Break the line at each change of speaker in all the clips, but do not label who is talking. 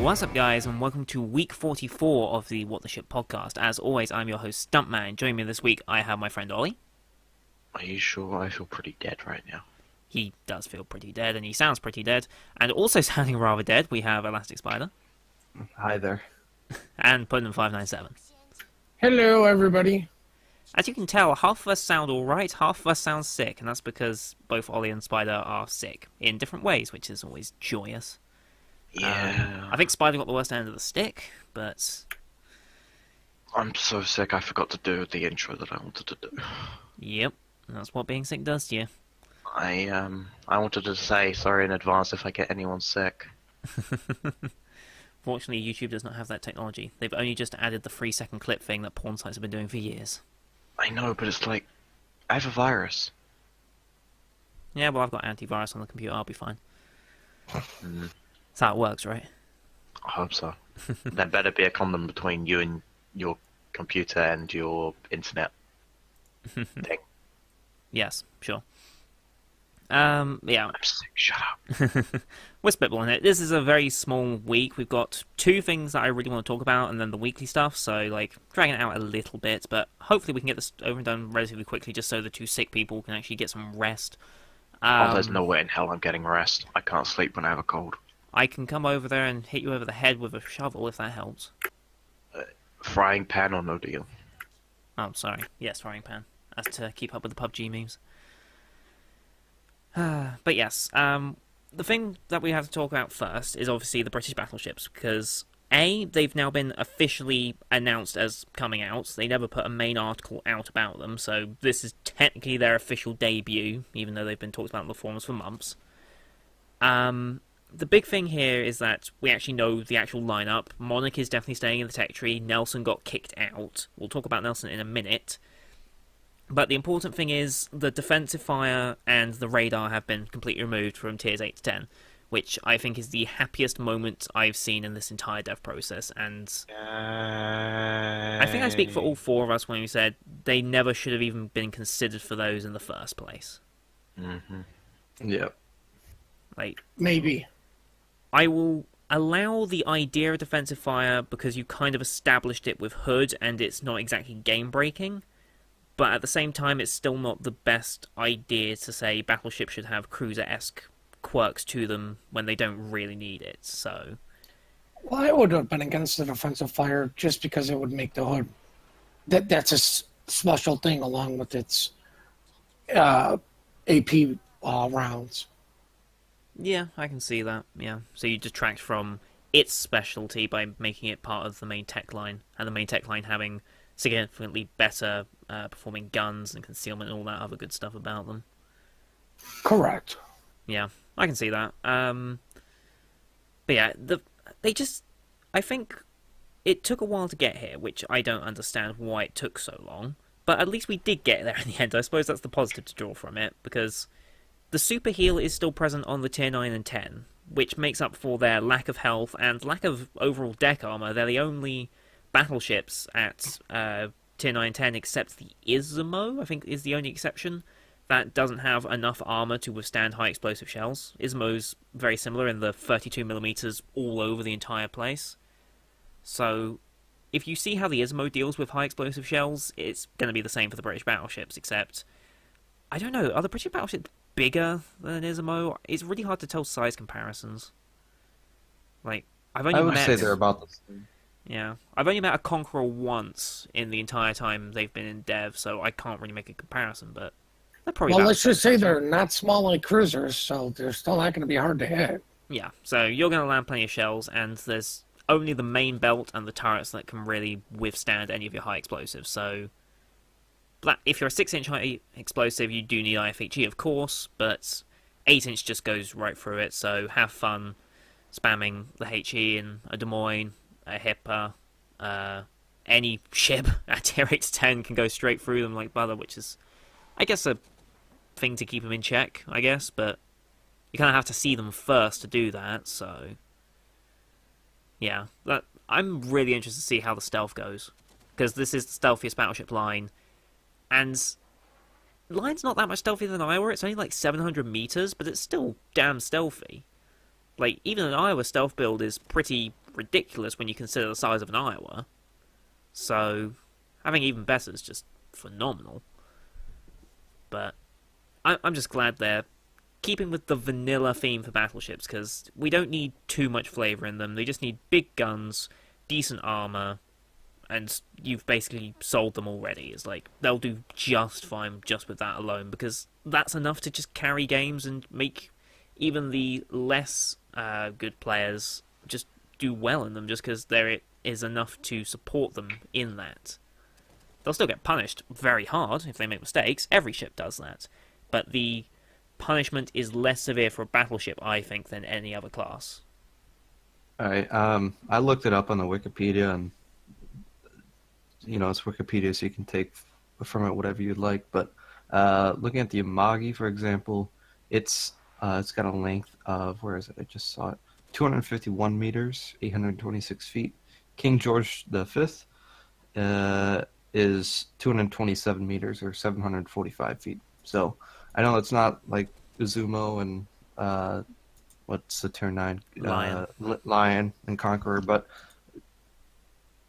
What's up, guys, and welcome to week 44 of the What the Ship podcast. As always, I'm your host, Stuntman. Joining me this week, I have my friend Ollie.
Are you sure? I feel pretty dead right now.
He does feel pretty dead, and he sounds pretty dead. And also sounding rather dead, we have Elastic Spider.
Hi there.
And Puddin597.
Hello, everybody.
As you can tell, half of us sound alright, half of us sound sick, and that's because both Ollie and Spider are sick in different ways, which is always joyous.
Yeah.
I think Spider got the worst end of the stick, but...
I'm so sick I forgot to do the intro that I wanted to do.
Yep, that's what being sick does to you.
I wanted to say sorry in advance if I get anyone sick.
Fortunately, YouTube does not have that technology. They've only just added the 3-second clip thing that porn sites have been doing for years.
I know, but it's like, I have a virus.
Yeah, well, I've got antivirus on the computer, I'll be fine.
Mm,
That's how it works, right?
I hope so. There better be a condom between you and your computer and your internet thing.
Yes, sure. Yeah.
I'm sick, shut up.
We're spitballing it. This is a very small week. We've got two things that I really want to talk about, and then the weekly stuff, so, like, dragging it out a little bit, but hopefully we can get this over and done relatively quickly, just so the two sick people can actually get some rest.
Oh, there's no way in hell I'm getting rest. I can't sleep when I have a cold.
I can come over there and hit you over the head with a shovel, if that helps.
Frying pan or no deal?
Oh, sorry. Yes, frying pan. As to keep up with the PUBG memes. But yes, the thing that we have to talk about first is obviously the British battleships, because A, they've now been officially announced as coming out. They never put a main article out about them, so this is technically their official debut, even though they've been talked about in the forums for months. The big thing here is that we actually know the actual lineup. Monarch is definitely staying in the tech tree. Nelson got kicked out. We'll talk about Nelson in a minute. But the important thing is the defensive fire and the radar have been completely removed from tiers 8 to 10, which I think is the happiest moment I've seen in this entire dev process. And I think I speak for all four of us when we said they never should have even been considered for those in the first place.
Mm-hmm.
Yep.
Like,
Maybe.
I will allow the idea of defensive fire because you kind of established it with Hood and it's not exactly game-breaking, but at the same time it's still not the best idea to say battleships should have cruiser-esque quirks to them when they don't really need it, so...
Well, I would have been against the defensive fire just because it would make the Hood. That's a special thing along with its AP rounds.
Yeah, I can see that, yeah. So you detract from its specialty by making it part of the main tech line, and the main tech line having significantly better performing guns and concealment and all that other good stuff about them.
Correct.
Yeah, I can see that. But yeah, I think it took a while to get here, which I don't understand why it took so long, but at least we did get there in the end. I suppose that's the positive to draw from it, because the super heal is still present on the tier 9 and 10, which makes up for their lack of health and lack of overall deck armor. They're the only battleships at tier 9 10, except the Ismo, I think is the only exception, that doesn't have enough armor to withstand high explosive shells. Ismo's very similar in the 32mm all over the entire place. So, if you see how the Ismo deals with high explosive shells, it's going to be the same for the British battleships, except, I don't know, are the British battleships bigger than Ismo? It's really hard to tell size comparisons. Like, I would
say they're about the same.
Yeah, I've only met a Conqueror once in the entire time they've been in dev, so I can't really make a comparison, but they're probably
Well,
about
let's
the
just
same
say
size,
they're
right?
not small like cruisers, so they're still not going to be hard to hit.
Yeah, so you're going to land plenty of shells, and there's only the main belt and the turrets that can really withstand any of your high explosives, so if you're a 6-inch high explosive, you do need IFHE, of course, but 8-inch just goes right through it, so have fun spamming the HE in a Des Moines, a Hipper, any ship at tier 8 to 10 can go straight through them like butter, which is, I guess, a thing to keep them in check, I guess, but you kind of have to see them first to do that, so yeah, I'm really interested to see how the stealth goes, because this is the stealthiest battleship line, and line's not that much stealthier than Iowa. It's only like 700 meters, but it's still damn stealthy. Like, even an Iowa stealth build is pretty ridiculous when you consider the size of an Iowa. So, having even better is just phenomenal. But I'm just glad they're keeping with the vanilla theme for battleships, because we don't need too much flavour in them. They just need big guns, decent armour, and you've basically sold them already. It's like, they'll do just fine just with that alone, because that's enough to just carry games and make even the less good players just do well in them, just because there is enough to support them in that. They'll still get punished very hard if they make mistakes. Every ship does that. But the punishment is less severe for a battleship, I think, than any other class.
Alright, I looked it up on the Wikipedia, and it's Wikipedia, so you can take from it whatever you'd like. But looking at the Amagi, for example, it's got a length of, where is it? I just saw it. 251 meters, 826 feet. King George V is 227 meters, or 745 feet. So I know it's not like Izumo and what's the turn 9? Lion and Conqueror, but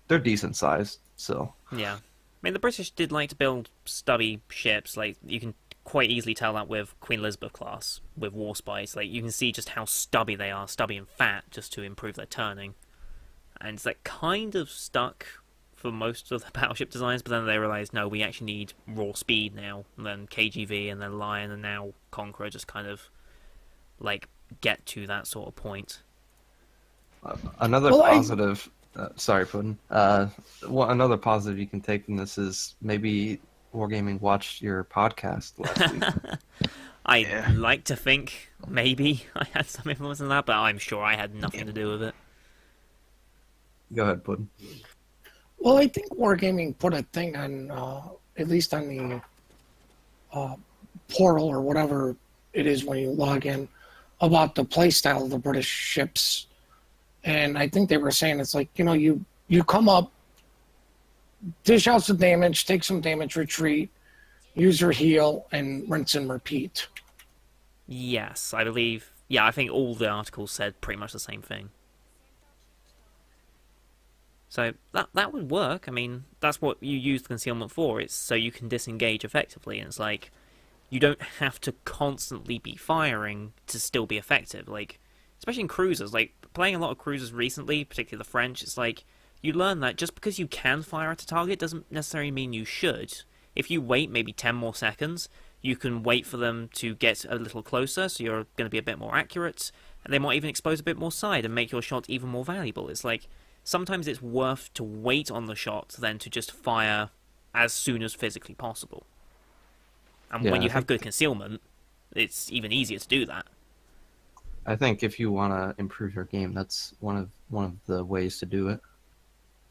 they're decent sized. So
yeah, I mean, the British did like to build stubby ships. Like, you can quite easily tell that with Queen Elizabeth class, with War Spice. Like, you can see just how stubby they are, stubby and fat, just to improve their turning. And it's like kind of stuck for most of the battleship designs, but then they realised, no, we actually need raw speed now. And then KGV and then Lion and now Conqueror just kind of like get to that sort of point.
Another positive. Sorry, Puddin. Another positive you can take from this is maybe Wargaming watched your podcast last week.
I'd like to think maybe I had some influence in that, but I'm sure I had nothing to do with it.
Go ahead, Puddin.
Well, I think Wargaming put a thing on, at least on the portal or whatever it is when you log in, about the playstyle of the British ships. And I think they were saying it's like, you come up, dish out some damage, take some damage, retreat, use your heal, and rinse and repeat.
Yes, I believe. Yeah, I think all the articles said pretty much the same thing. So that would work. I mean, that's what you use the concealment for. It's so you can disengage effectively. And it's like, you don't have to constantly be firing to still be effective. Like, especially in cruisers. Like, playing a lot of cruisers recently, particularly the French, it's like, you learn that just because you can fire at a target doesn't necessarily mean you should. If you wait maybe 10 more seconds, you can wait for them to get a little closer, so you're going to be a bit more accurate, and they might even expose a bit more side and make your shot even more valuable. It's like, sometimes it's worth to wait on the shot than to just fire as soon as physically possible. And when you have good concealment, it's even easier to do that.
I think if you want to improve your game, that's one of the ways to do it.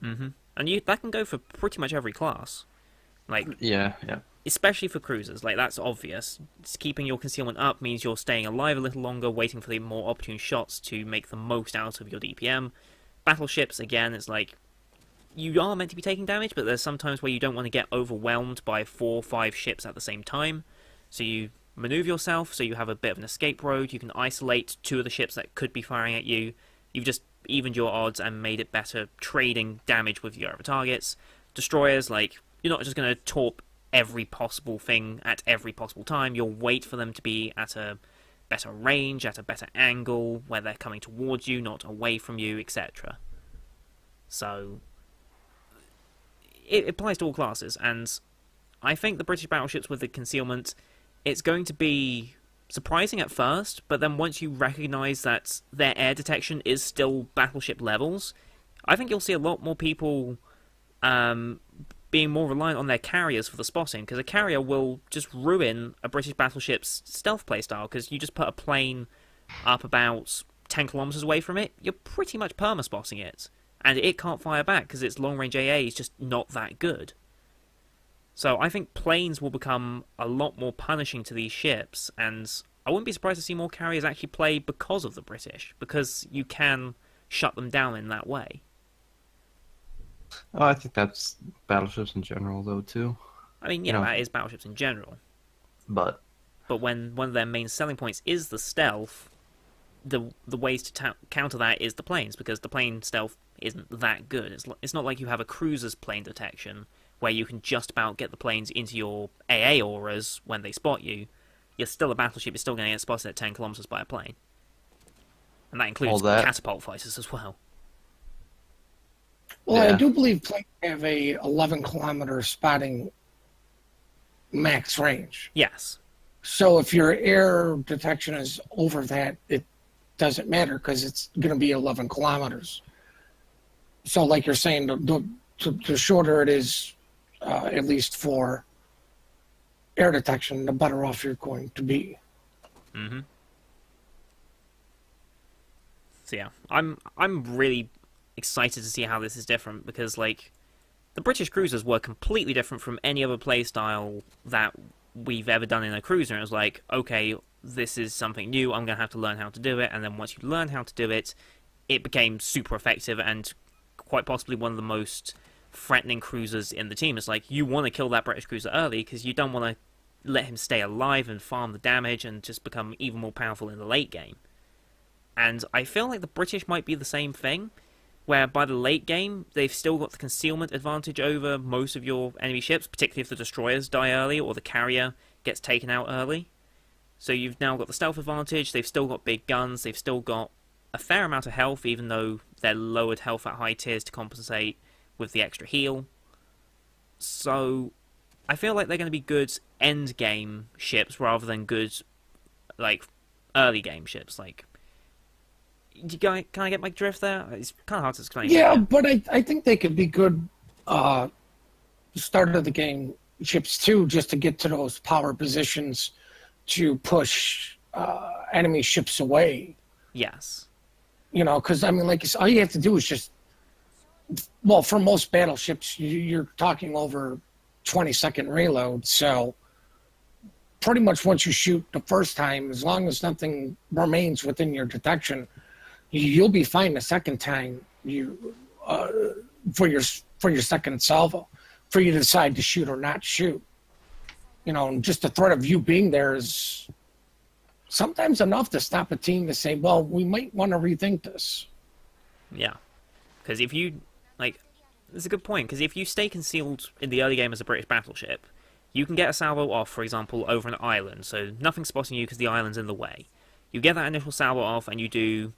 Mm-hmm. And that can go for pretty much every class. Like,
yeah.
Especially for cruisers, like, that's obvious. Just keeping your concealment up means you're staying alive a little longer, waiting for the more opportune shots to make the most out of your DPM. Battleships, again, it's like, you are meant to be taking damage, but there's some times where you don't want to get overwhelmed by 4 or 5 ships at the same time. So you maneuver yourself, so you have a bit of an escape road. You can isolate 2 of the ships that could be firing at you. You've just evened your odds and made it better trading damage with your other targets. Destroyers, like, you're not just going to torp every possible thing at every possible time. You'll wait for them to be at a better range, at a better angle, where they're coming towards you, not away from you, etc. So, it applies to all classes, and I think the British battleships with the concealment, it's going to be surprising at first, but then once you recognise that their air detection is still battleship levels, I think you'll see a lot more people being more reliant on their carriers for the spotting, because a carrier will just ruin a British battleship's stealth playstyle, because you just put a plane up about 10 kilometers away from it, you're pretty much perma-spotting it, and it can't fire back because its long-range AA is just not that good. So I think planes will become a lot more punishing to these ships, and I wouldn't be surprised to see more carriers actually play because of the British, because you can shut them down in that way.
Oh, I think that's battleships in general, though, too.
I mean, yeah, that is battleships in general.
But
when one of their main selling points is the stealth, the ways to counter that is the planes, because the plane stealth isn't that good. It's not like you have a cruiser's plane detection where you can just about get the planes into your AA auras when they spot you. You're still a battleship. You're still going to get spotted at 10 kilometers by a plane, and that includes catapult fighters as well.
Well, yeah. I do believe planes have a 11-kilometer spotting max range.
Yes.
So if your air detection is over that, it doesn't matter because it's going to be 11 kilometers. So like you're saying, the shorter it is, at least for air detection, the better off you're going to be.
Mm-hmm. So yeah, I'm really excited to see how this is different, because like the British cruisers were completely different from any other playstyle that we've ever done in a cruiser. It was like, okay, this is something new, I'm going to have to learn how to do it, and then once you learn how to do it, it became super effective and quite possibly one of the most threatening cruisers in the team. It's like, you want to kill that British cruiser early because you don't want to let him stay alive and farm the damage and just become even more powerful in the late game. And I feel like the British might be the same thing, where by the late game, they've still got the concealment advantage over most of your enemy ships, particularly if the destroyers die early or the carrier gets taken out early. So you've now got the stealth advantage, they've still got big guns, they've still got a fair amount of health, even though they're lowered health at high tiers to compensate with the extra heal. So I feel like they're going to be good end game ships rather than good, like, early game ships. Like, can I get my drift there? It's kind of hard to explain.
Yeah, but I think they could be good start of the game ships too, just to get to those power positions to push enemy ships away.
Yes.
You know, because I mean, like, all you have to do is just, well, for most battleships, you're talking over 20-second reload. So pretty much once you shoot the first time, as long as nothing remains within your detection, you'll be fine the second time for your second salvo, for you to decide to shoot or not shoot. You know, and just the threat of you being there is sometimes enough to stop a team to say, well, we might want to rethink this.
Yeah. Because if you, like, that's a good point, because if you stay concealed in the early game as a British battleship, you can get a salvo off, for example, over an island, so nothing's spotting you because the island's in the way. You get that initial salvo off, and you do,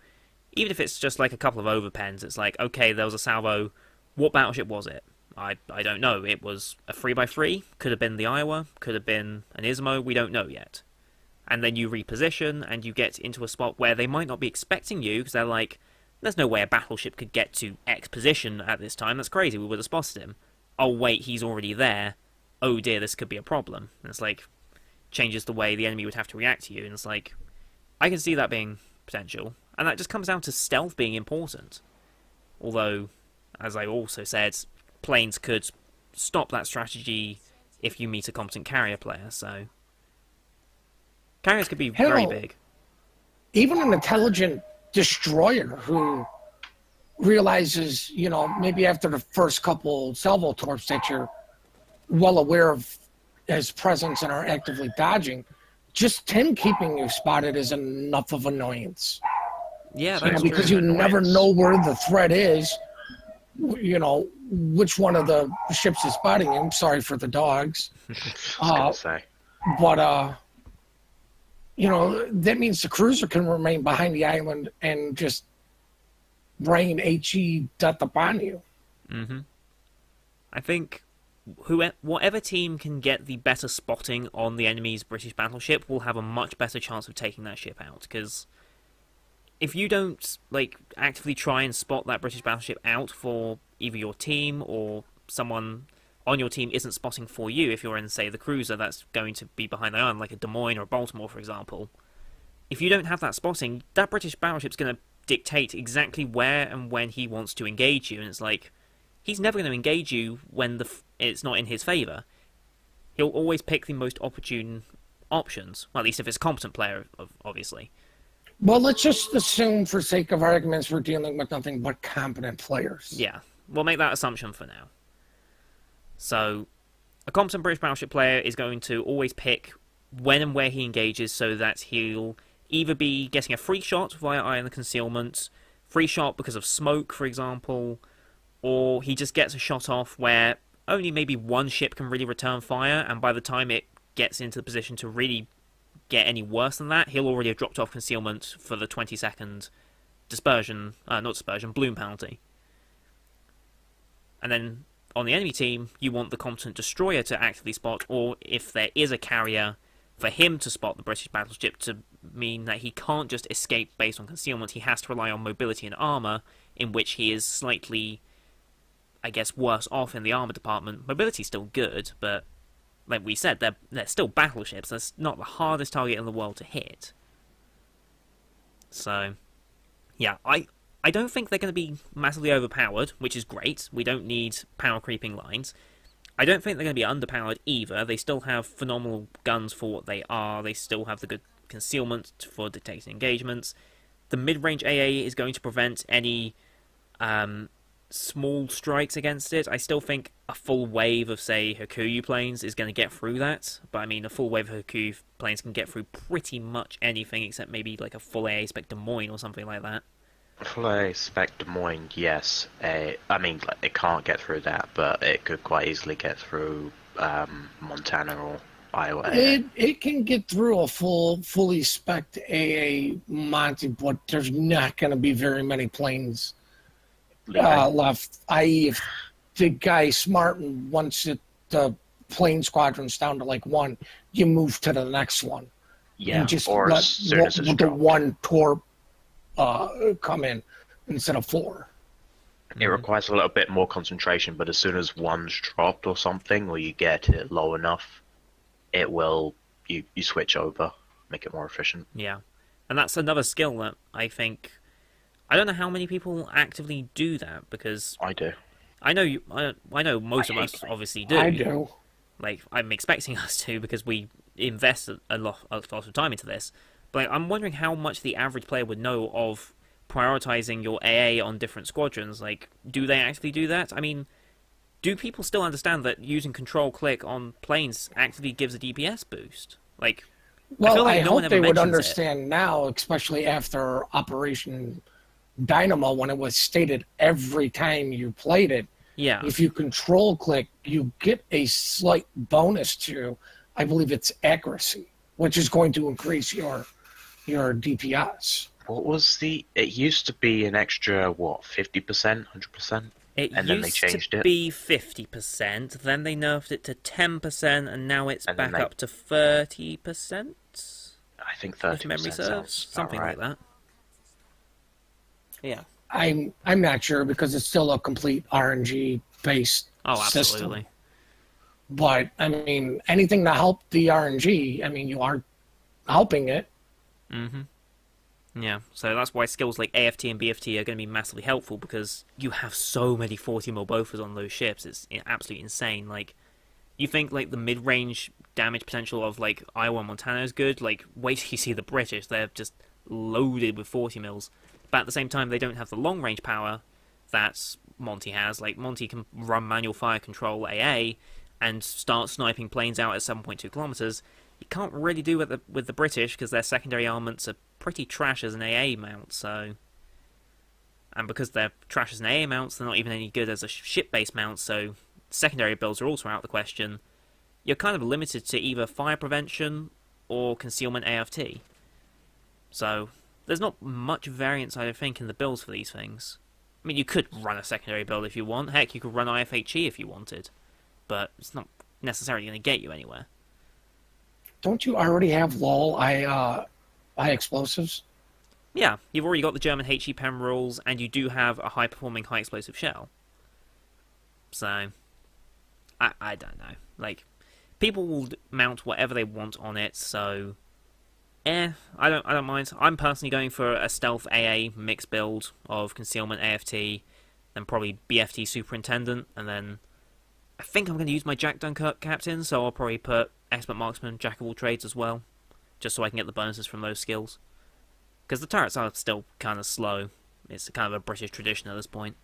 even if it's just like a couple of overpens, it's like, okay, there was a salvo, what battleship was it? I don't know. It was a 3x3, could have been the Iowa, could have been an Ismo, we don't know yet. And then you reposition, and you get into a spot where they might not be expecting you, because they're like, there's no way a battleship could get to X position at this time, that's crazy, we would have spotted him. Oh wait, he's already there. Oh dear, this could be a problem. And it's like, changes the way the enemy would have to react to you, and it's like, I can see that being potential. And that just comes down to stealth being important. Although, as I also said, planes could stop that strategy if you meet a competent carrier player, so carriers could be very big.
Even an intelligent destroyer who realizes, you know, maybe after the first couple salvo torps that you're well aware of his presence and are actively dodging, just him keeping you spotted is enough of annoyance.
Yeah, that's
because you never know where the threat is, you know, which one of the ships is spotting him. Sorry for the dogs. But you know, that means the cruiser can remain behind the island and just rain HE death upon you.
Mm-hmm. I think whatever team can get the better spotting on the enemy's British battleship will have a much better chance of taking that ship out, because if you don't, like, actively try and spot that British battleship out for either your team or someone on your team isn't spotting for you, if you're in, say, the cruiser that's going to be behind the island, like a Des Moines or a Baltimore, for example, if you don't have that spotting, that British battleship's going to dictate exactly where and when he wants to engage you, and it's like, he's never going to engage you when it's not in his favour. He'll always pick the most opportune options, well, at least if it's a competent player, obviously.
Well, let's just assume, for sake of arguments, we're dealing with nothing but competent players.
Yeah, we'll make that assumption for now. So, a competent British battleship player is going to always pick when and where he engages so that he'll either be getting a free shot via iron concealment, free shot because of smoke, for example, or he just gets a shot off where only maybe one ship can really return fire, and by the time it gets into the position to really get any worse than that, he'll already have dropped off concealment for the 20-second bloom penalty. And then on the enemy team, you want the competent destroyer to actively spot, or if there is a carrier, for him to spot the British battleship, to mean that he can't just escape based on concealment. He has to rely on mobility and armor, in which he is slightly, I guess, worse off in the armor department. Mobility's still good, but like we said, they're still battleships. That's not the hardest target in the world to hit. So, yeah, I don't think they're going to be massively overpowered, which is great. We don't need power creeping lines. I don't think they're going to be underpowered either. They still have phenomenal guns for what they are. They still have the good concealment for detecting engagements. The mid-range AA is going to prevent any small strikes against it. I still think a full wave of, say, Hakuyu planes is going to get through that. But, I mean, a full wave of Hakuyu planes can get through pretty much anything except maybe like a full AA spec Des Moines or something like that.
Full AA spec Des Moines, yes. I mean, like, it can't get through that, but it could quite easily get through Montana or Iowa.
It can get through a fully spec'd AA Monty, but there's not going to be very many planes left. I.e., if the guy smart and once the plane squadron's down to like one, you move to the next one.
Yeah,
and just
or
let
as soon as it's
the
dropped.
one torp come in instead of four.
It requires a little bit more concentration, but as soon as one's dropped or something, or you get it low enough, it will, you switch over, make it more efficient.
Yeah, and that's another skill that I think, I don't know how many people actively do that, because
I do.
I know most of us obviously do.
I do.
Like, I'm expecting us to, because we invest a lot of time into this. But I'm wondering how much the average player would know of prioritizing your AA on different squadrons. Like, do they actually do that? I mean, do people still understand that using control-click on planes actually gives a DPS boost? Like,
Well,
I feel like
I
no one
hope
ever
they would
mentions
understand now, especially after Operation Dynamo, when it was stated every time you played it.
Yeah.
If you control click, you get a slight bonus to, I believe it's accuracy, which is going to increase your DPS.
What was it used to be an extra, 50%, 100%?
It
And then they
used
changed
to
it.
be 50%, then they nerfed it to 10%, and now it's
And then
back
they-
up to 30%?
I think
If
30%
memory serves,
sounds
something
about right.
like that. Yeah.
I'm not sure because it's still a complete RNG based
Oh,
system.
absolutely.
But I mean, anything to help the RNG, I mean, you are helping it.
Mm-hmm. Yeah, so that's why skills like AFT and BFT are going to be massively helpful, because you have so many 40mm Bofors on those ships. It's absolutely insane. Like, you think like the mid-range damage potential of like Iowa and Montana is good. Like, wait till you see the British; they're just loaded with 40mm. But at the same time, they don't have the long-range power that Monty has. Like, Monty can run manual fire control AA and start sniping planes out at 7.2 kilometers. You can't really do it with the British, because their secondary armaments are pretty trash as an AA mount, so... And because they're trash as an AA mounts, they're not even any good as a ship-based mount, so secondary builds are also out of the question. You're kind of limited to either fire prevention or concealment AFT. So, there's not much variance, I think, in the builds for these things. I mean, you could run a secondary build if you want. Heck, you could run IFHE if you wanted. But it's not necessarily going to get you anywhere.
Don't you already have LOL high explosives?
Yeah, you've already got the German HE PEM rules, and you do have a high-performing, high-explosive shell. So, I don't know. Like, people will mount whatever they want on it, so... I don't mind. I'm personally going for a stealth AA mix build of concealment AFT, then probably BFT Superintendent, and then... I think I'm going to use my Jack Dunkirk Captain, so I'll probably put Expert Marksman, Jack of all trades as well, just so I can get the bonuses from those skills. Because the turrets are still kind of slow. It's kind of a British tradition at this point.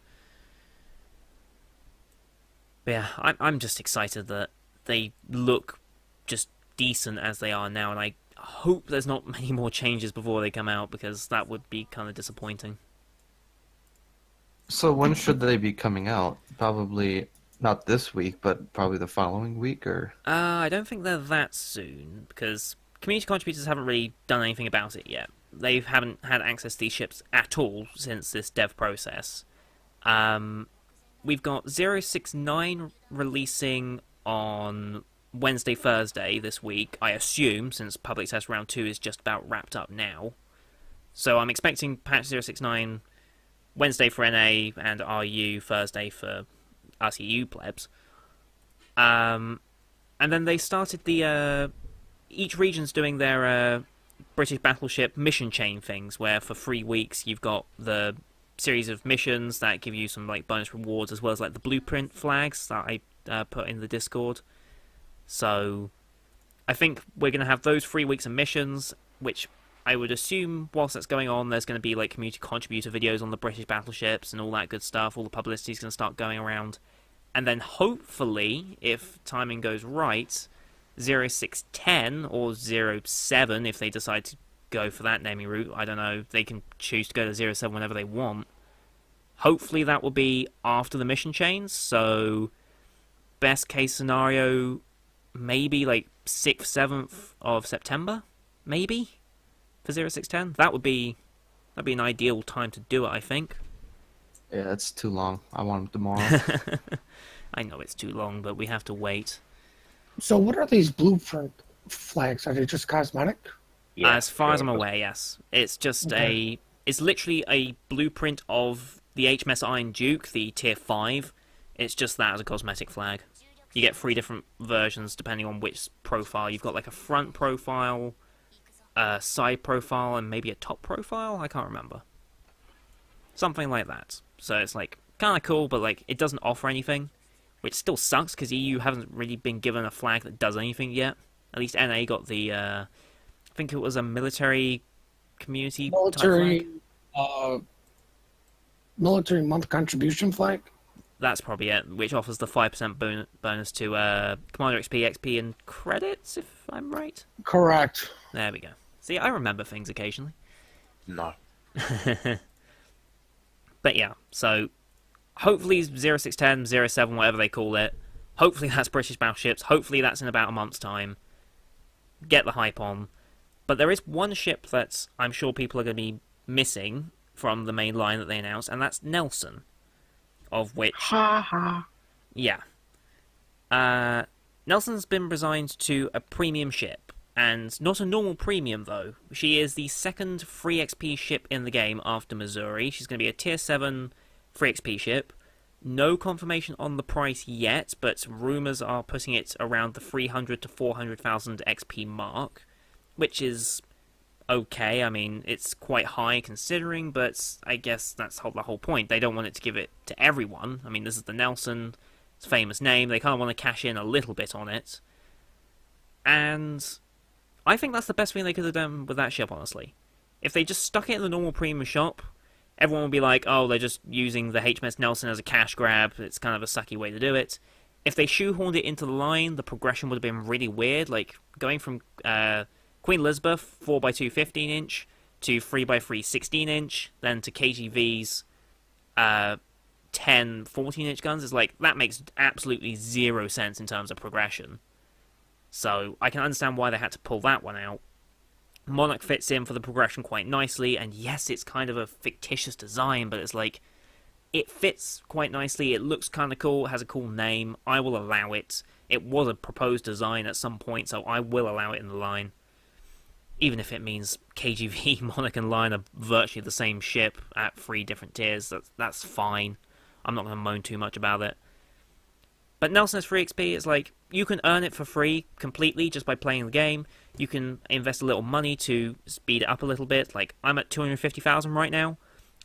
But yeah, I'm just excited that they look just decent as they are now, and I hope there's not many more changes before they come out, because that would be kind of disappointing.
So when should they be coming out? Probably not this week, but probably the following week, or?
I don't think they're that soon, because community contributors haven't really done anything about it yet. They haven't had access to these ships at all since this dev process. We've got 069 releasing on Wednesday, Thursday this week, I assume, since Public Test Round 2 is just about wrapped up now. So I'm expecting patch 069 Wednesday for NA and RU, Thursday for RCU plebs. And then they started the... each region's doing their British Battleship mission chain things, where for 3 weeks you've got the series of missions that give you some like bonus rewards, as well as like the blueprint flags that I put in the Discord. So I think we're going to have those 3 weeks of missions, which I would assume whilst that's going on, there's going to be like community contributor videos on the British battleships and all that good stuff. All the publicity is going to start going around. And then hopefully, if timing goes right, 0610 or 07, if they decide to go for that naming route, I don't know, they can choose to go to 07 whenever they want. Hopefully that will be after the mission chains, so best case scenario, maybe like 6th, 7th of September, maybe, for 0610. That'd be an ideal time to do it, I think.
Yeah, it's too long. I want them tomorrow.
I know it's too long, but we have to wait.
So what are these blueprint flags? Are they just cosmetic?
Yeah,
as far as I'm aware, yes. It's just it's literally a blueprint of the HMS Iron Duke, the Tier 5. It's just that as a cosmetic flag. You get 3 different versions depending on which profile. You've got like a front profile, a side profile, and maybe a top profile? I can't remember. Something like that. So it's like kind of cool, but like it doesn't offer anything, which still sucks because EU haven't really been given a flag that does anything yet. At least NA got the, I think it was a military community type flag.
Military month contribution flag?
That's probably it, which offers the 5% bonus to Commander XP, XP, and credits, if I'm right.
Correct.
There we go. See, I remember things occasionally.
No.
But yeah, so hopefully 0610, 07, whatever they call it, hopefully that's British battleships, hopefully that's in about a month's time. Get the hype on. But there is one ship that I'm sure people are going to be missing from the main line that they announced, and that's Nelson. Of which... yeah. Nelson's been resigned to a premium ship, and not a normal premium, though. She is the second free XP ship in the game after Missouri. She's going to be a Tier 7 free XP ship. No confirmation on the price yet, but rumours are putting it around the 300 to 400,000 XP mark, which is okay. I mean, it's quite high considering, but I guess that's the whole point. They don't want it to give it to everyone. I mean, this is the Nelson, it's a famous name. They kind of want to cash in a little bit on it. And I think that's the best thing they could have done with that ship, honestly. If they just stuck it in the normal premium shop, everyone would be like, oh, they're just using the HMS Nelson as a cash grab. It's kind of a sucky way to do it. If they shoehorned it into the line, the progression would have been really weird. Like, going from Queen Elizabeth 4x2 15-inch to 3x3 16-inch, then to KGV's 10 14-inch guns, is like, that makes absolutely zero sense in terms of progression. So I can understand why they had to pull that one out. Monarch fits in for the progression quite nicely, and yes, it's kind of a fictitious design, but it's like, it fits quite nicely, it looks kind of cool, it has a cool name, I will allow it. It was a proposed design at some point, so I will allow it in the line. Even if it means KGV, Monarch, and Line are virtually the same ship at 3 different tiers, that's fine. I'm not going to moan too much about it. But Nelson's free XP is like, you can earn it for free completely just by playing the game. You can invest a little money to speed it up a little bit. Like, I'm at 250,000 right now.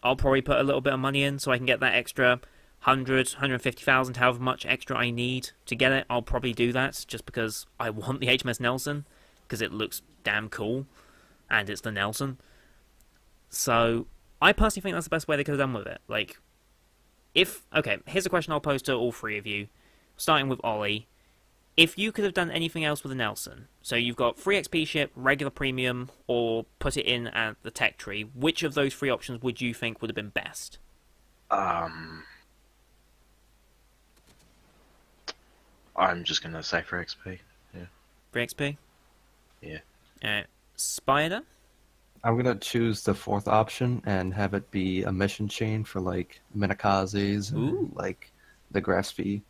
I'll probably put a little bit of money in so I can get that extra 100, 150,000, however much extra I need to get it. I'll probably do that just because I want the HMS Nelson, because it looks damn cool, and it's the Nelson. So, I personally think that's the best way they could have done with it. Like, okay, here's a question I'll pose to all 3 of you. Starting with Ollie, if you could have done anything else with a Nelson, so you've got free XP ship, regular premium, or put it in at the tech tree, which of those three options would you think would have been best?
I'm just gonna say for XP. Yeah.
Free XP?
Yeah.
Spider?
I'm gonna choose the fourth option and have it be a mission chain for like Minakazes and like the grass fee.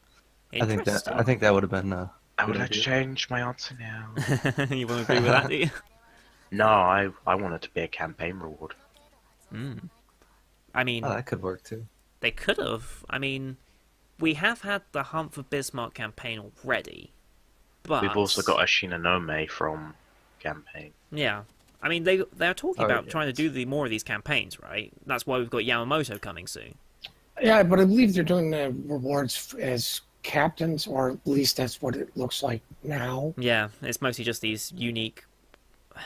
I think that would have been.
I would like to change my answer now.
You want to agree with that, do you?
No, I want it to be a campaign reward.
I mean,
that could work too.
They could have. I mean, we have had the Hunt for Bismarck campaign already, but
we've also got a Shinonome from campaign.
Yeah, I mean they're talking about trying to do more of these campaigns, right? That's why we've got Yamamoto coming soon.
Yeah, but I believe they're doing the rewards as captains, or at least that's what it looks like now.
Yeah, it's mostly just these unique,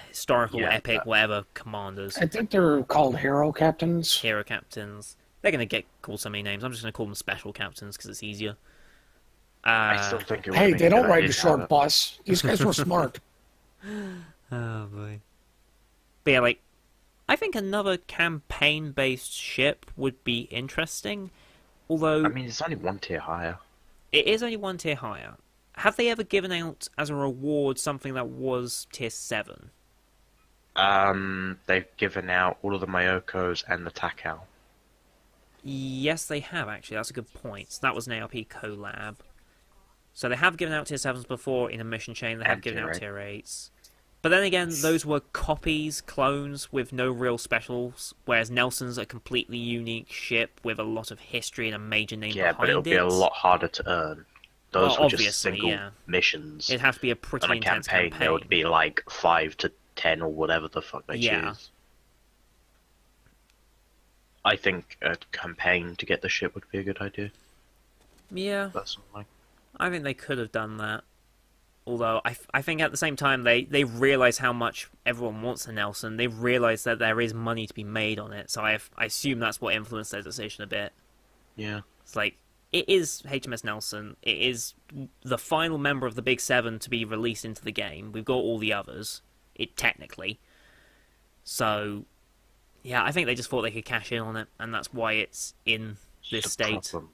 historical, epic, whatever commanders.
I think they're called hero captains.
Hero captains. They're going to get called so many names. I'm just going to call them special captains because it's easier.
I still think it would
hey,
be
they don't
a good
ride
idea
the
to
short
have it.
bus. These guys were smart.
Oh boy. But yeah, like, I think another campaign-based ship would be interesting. Although
I mean, it's only one tier higher.
it is only one tier higher. Have they ever given out as a reward something that was tier 7?
They've given out all of the Mayokos and the Takao.
Yes, they have, actually. That's a good point. So that was an ARP collab. So they have given out tier 7s before in a mission chain. They have
And
given
tier
out
8.
tier 8s. But then again, those were copies, clones, with no real specials, whereas Nelson's a completely unique ship with a lot of history and a major name
Yeah,
behind
but it'll
it.
be a lot harder to earn. Those
Well,
were just
obviously,
single
yeah.
missions.
It'd have to be a pretty
On a
intense
campaign, there would be like 5 to 10 or whatever the fuck they choose. I think a campaign to get the ship would be a good idea.
Yeah,
Personally.
I think they could have done that. Although, I think at the same time, they realise how much everyone wants a Nelson. They realise that there is money to be made on it. So I assume that's what influenced their decision a bit.
Yeah.
It's like, it is HMS Nelson. It is the final member of the Big Seven to be released into the game. We've got all the others, technically. So, yeah, I think they just thought they could cash in on it, and that's why it's in this
The
state.
problem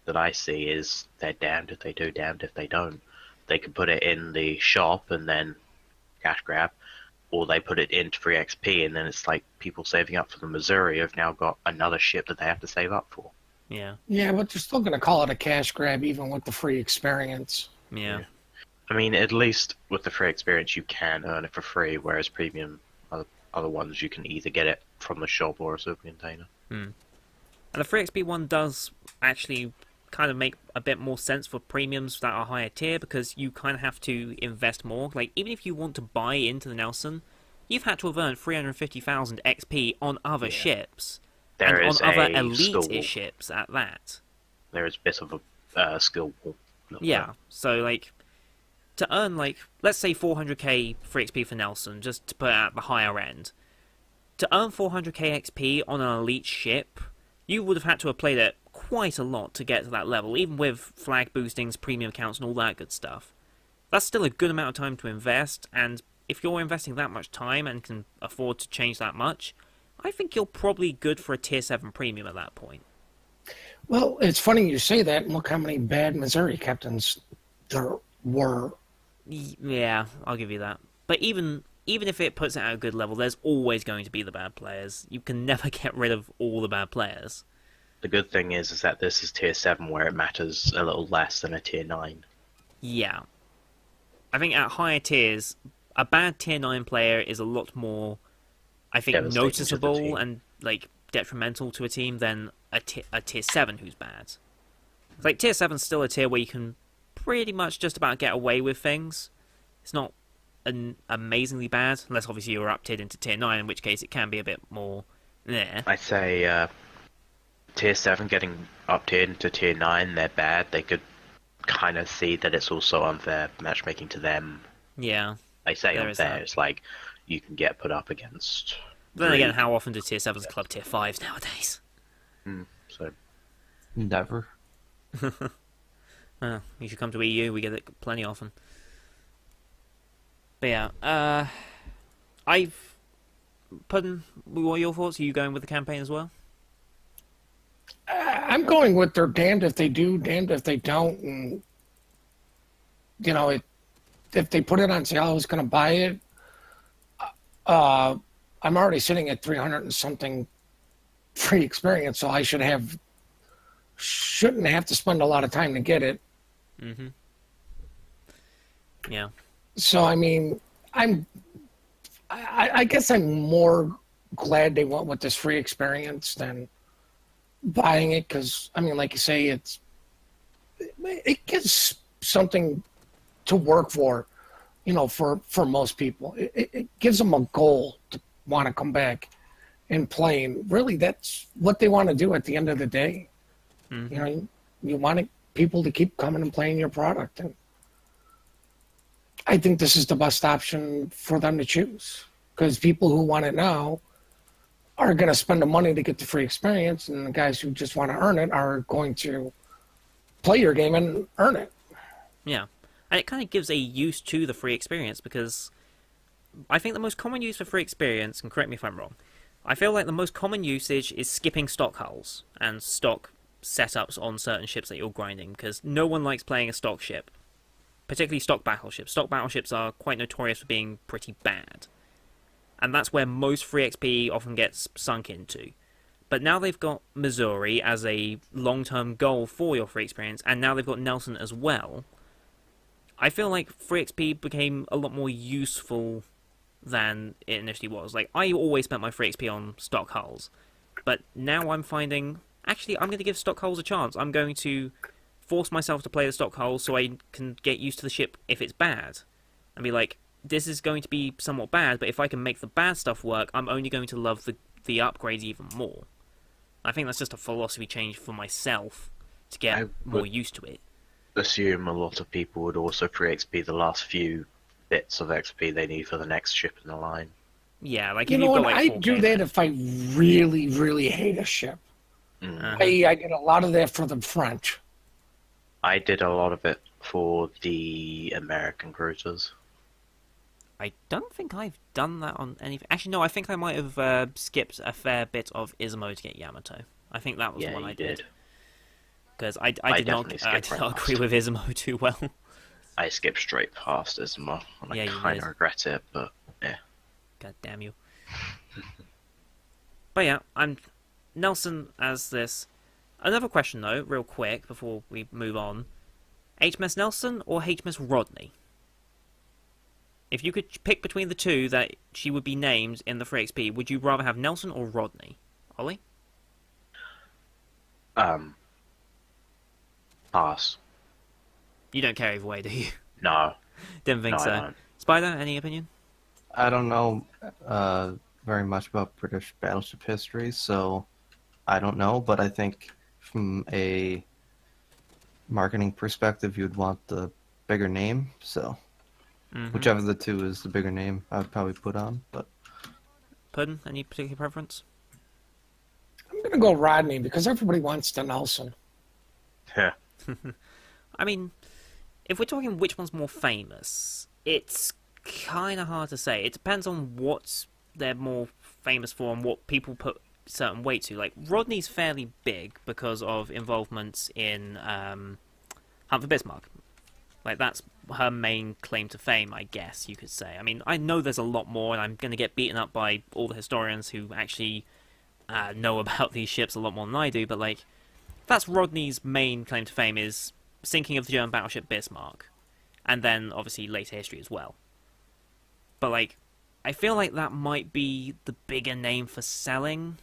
that I see is they're damned if they do, damned if they don't. They could put it in the shop and then cash grab, or they put it into free XP and then it's like people saving up for the Missouri have now got another ship that they have to save up for.
Yeah.
Yeah, but they're still going to call it a cash grab even with the free experience.
Yeah.
I mean, at least with the free experience you can earn it for free, whereas premium other ones you can either get it from the shop or a super container.
And the free XP one does actually kind of make a bit more sense for premiums that are higher tier, because you kind of have to invest more. Like, even if you want to buy into the Nelson, you've had to have earned 350,000 XP on other ships.
There
and
is
on other
a skill
elite
wall.
ships at that.
There is a bit of a skill wall.
Yeah, so, like, to earn, like, let's say 400k free XP for Nelson, just to put it at the higher end. To earn 400k XP on an elite ship, you would have had to have played it quite a lot to get to that level, even with flag boostings, premium counts, and all that good stuff. That's still a good amount of time to invest, and if you're investing that much time and can afford to change that much, I think you're probably good for a tier 7 premium at that point.
Well, it's funny you say that. Look how many bad Missouri captains there were.
Yeah, I'll give you that. But even if it puts it at a good level, there's always going to be the bad players. You can never get rid of all the bad players.
The good thing is that this is tier 7 where it matters a little less than a tier 9.
Yeah. I think at higher tiers, a bad tier 9 player is a lot more, I think,
Devastating to the
noticeable
team.
and like detrimental to a team than a tier 7 who's bad. Like, tier 7's still a tier where you can pretty much just about get away with things. It's not amazingly bad, unless obviously you're up tiered into tier 9, in which case it can be a bit more there.
I'd say tier 7 getting up tiered into tier 9, they're bad. They could kind of see that it's also unfair matchmaking to them.
Yeah.
They say
There is
unfair,
that.
it's like you can get put up against.
Then
three.
again, how often do tier 7s club tier 5s nowadays?
So
Never.
You should come to EU. We get it plenty often. But yeah, I've put in. What are your thoughts? Are you going with the campaign as well?
I'm going with they're damned if they do, damned if they don't. And, you know, if they put it on sale, I was going to buy it. I'm already sitting at 300 and something free experience, so I shouldn't have to spend a lot of time to get it.
Mm-hmm. Yeah.
So, I mean, I guess I'm more glad they went with this free experience than buying it, because, I mean, like you say, it gives something to work for, you know, for most people. It gives them a goal to want to come back and play. And really, that's what they want to do at the end of the day. Mm-hmm. You know, you want people to keep coming and playing your product. And I think this is the best option for them to choose, because people who want it now are going to spend the money to get the free experience, and the guys who just want to earn it are going to play your game and earn it.
Yeah. And it kind of gives a use to the free experience, because I think the most common use for free experience, and correct me if I'm wrong, I feel like the most common usage is skipping stock hulls and stock setups on certain ships that you're grinding, because no one likes playing a stock ship, particularly stock battleships. Stock battleships are quite notorious for being pretty bad, and that's where most free XP often gets sunk into. But now they've got Missouri as a long-term goal for your free experience, and now they've got Nelson as well. I feel like free XP became a lot more useful than it initially was. Like, I always spent my free XP on stock hulls, but now I'm finding, actually, I'm going to give stock hulls a chance. I'm going to force myself to play the stock hulls so I can get used to the ship if it's bad, and be like, this is going to be somewhat bad, but if I can make the bad stuff work, I'm only going to love the upgrades even more. I think that's just a philosophy change for myself to get more used to it.
Assume a lot of people would also free XP the last few bits of XP they need for the next ship in the line.
Yeah, like,
you know what? I do that if I really, really hate a ship. I get a lot of that for the French.
I did a lot of it for the American cruisers.
I don't think I've done that on anything. Actually, no, I think I might have skipped a fair bit of Izumo to get Yamato. I think that was the one I did. Because I did not agree with Izumo too well.
I skipped straight past Izumo, and I kind of regret it, but yeah.
God damn you. But yeah, I'm Nelson as this. Another question though, real quick, before we move on. HMS Nelson or HMS Rodney? If you could pick between the two that she would be named in the free XP, would you rather have Nelson or Rodney? Ollie?
Pass.
You don't care either way, do you?
No.
Didn't think so.
I don't.
Spider, any opinion?
I don't know very much about British battleship history, so I don't know, but I think from a marketing perspective, you'd want the bigger name, so whichever of the two is the bigger name, I would probably put on. But
Puddin, any particular preference?
I'm going to go Rodney, because everybody wants the Nelson.
Yeah.
I mean, if we're talking which one's more famous, it's kind of hard to say. It depends on what they're more famous for and what people put certain weight to. Like, Rodney's fairly big because of involvements in Hunt for Bismarck. Like, that's her main claim to fame, I guess you could say. I mean, I know there's a lot more, and I'm going to get beaten up by all the historians who actually know about these ships a lot more than I do, but, like, that's Rodney's main claim to fame, is sinking of the German battleship Bismarck. And then, obviously, later history as well. But, like, I feel like that might be the bigger name for selling.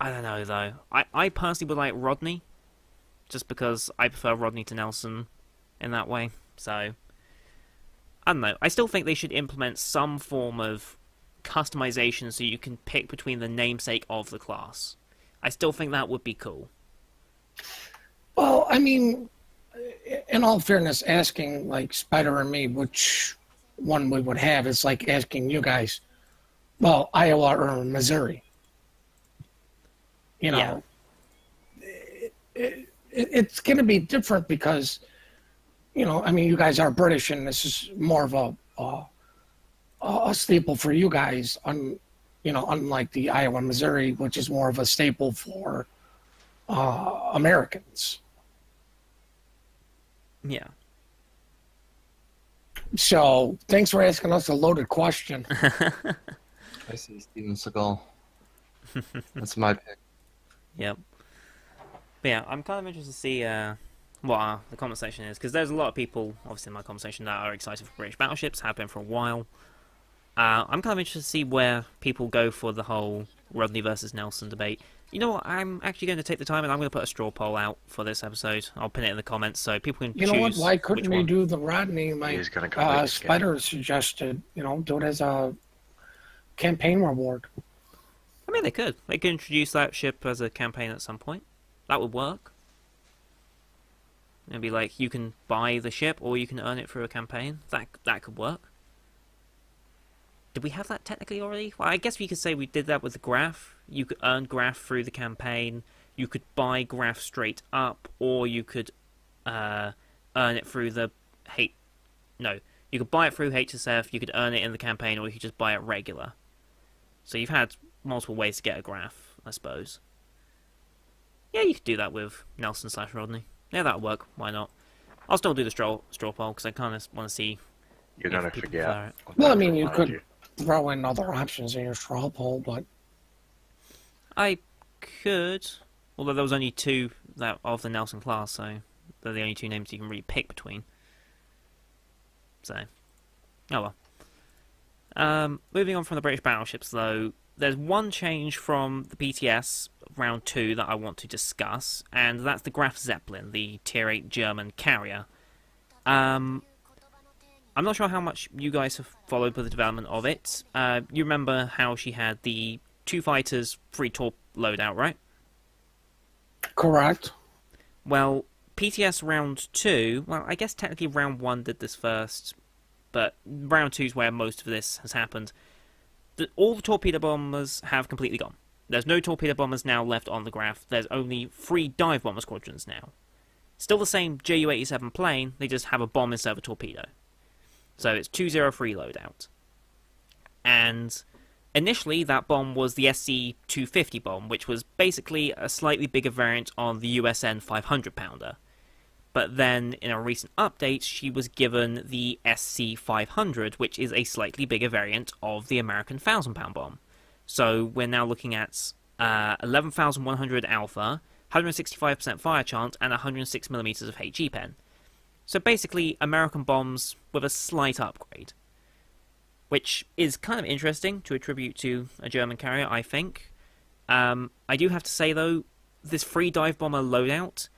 I don't know, though. I personally would like Rodney, just because I prefer Rodney to Nelson in that way. So, I don't know. I still think they should implement some form of customization so you can pick between the namesake of the class. I still think that would be cool.
Well, I mean, in all fairness, asking, like, Spider and me which one we would have is like asking you guys, well, Iowa or Missouri. You know, it's going to be different because you know, I mean, you guys are British, and this is more of a staple for you guys, you know, unlike the Iowa, Missouri, which is more of a staple for Americans.
Yeah.
So, thanks for asking us a loaded question.
I see Steven Seagal. That's my pick.
Yep. But yeah, I'm kind of interested to see what the conversation is, because there's a lot of people, obviously in my conversation, that are excited for British battleships, have been for a while. I'm kind of interested to see where people go for the whole Rodney versus Nelson debate. You know what, I'm actually going to take the time and I'm going to put a straw poll out for this episode. I'll pin it in the comments so people can choose.
You know what, why couldn't we
one.
do the Rodney, like
He's gonna go
Spider suggested, you know, do it as a campaign reward.
I mean, they could. They could introduce that ship as a campaign at some point. That would work. It'd be like, you can buy the ship or you can earn it through a campaign. That could work. Did we have that technically already? Well, I guess we could say we did that with the graph. You could earn graph through the campaign. You could buy graph straight up, or you could earn it through the No, you could buy it through HSF. You could earn it in the campaign, or you could just buy it regular. So you've had multiple ways to get a graph, I suppose. Yeah, you could do that with Nelson/Rodney. Yeah, that'll work. Why not? I'll still do the straw poll because I kind of want to see.
You're gonna forget.
Well, I mean, you could throw in other options in your straw poll, but
I could, although there was only two that of the Nelson class, so they're the only two names you can really pick between. So, oh well. Moving on from the British battleships, though, there's one change from the PTS round 2 that I want to discuss, and that's the Graf Zeppelin, the Tier 8 German carrier. I'm not sure how much you guys have followed with the development of it. You remember how she had the 2 fighters, 3 torp loadout, right?
correct.
Well, PTS round 2, well, I guess technically round 1 did this first, but round 2 is where most of this has happened. All the torpedo bombers have completely gone. There's no torpedo bombers now left on the graph. There's only 3 dive bomber squadrons now. Still the same Ju-87 plane, they just have a bomb instead of a torpedo. So it's 203 loadout. And initially that bomb was the SC-250 bomb, which was basically a slightly bigger variant on the USN 500 pounder. But then in a recent update, she was given the SC-500, which is a slightly bigger variant of the American 1,000 pound bomb. So we're now looking at 11,100 alpha, 165% fire chance, and 106mm of HE pen. So basically, American bombs with a slight upgrade. Which is kind of interesting to attribute to a German carrier, I think. I do have to say, though, this free dive bomber loadout,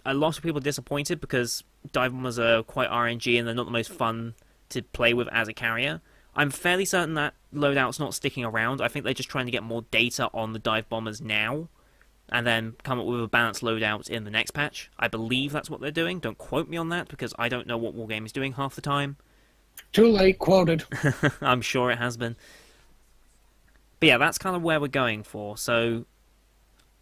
a lot of people are disappointed because dive bombers are quite RNG and they're not the most fun to play with as a carrier. I'm fairly certain that loadout's not sticking around. I think they're just trying to get more data on the dive bombers now, and then come up with a balanced loadout in the next patch. I believe that's what they're doing. Don't quote me on that, because I don't know what Wargame is doing half the time.
Too late, quoted.
I'm sure it has been. But yeah, that's kind of where we're going for. So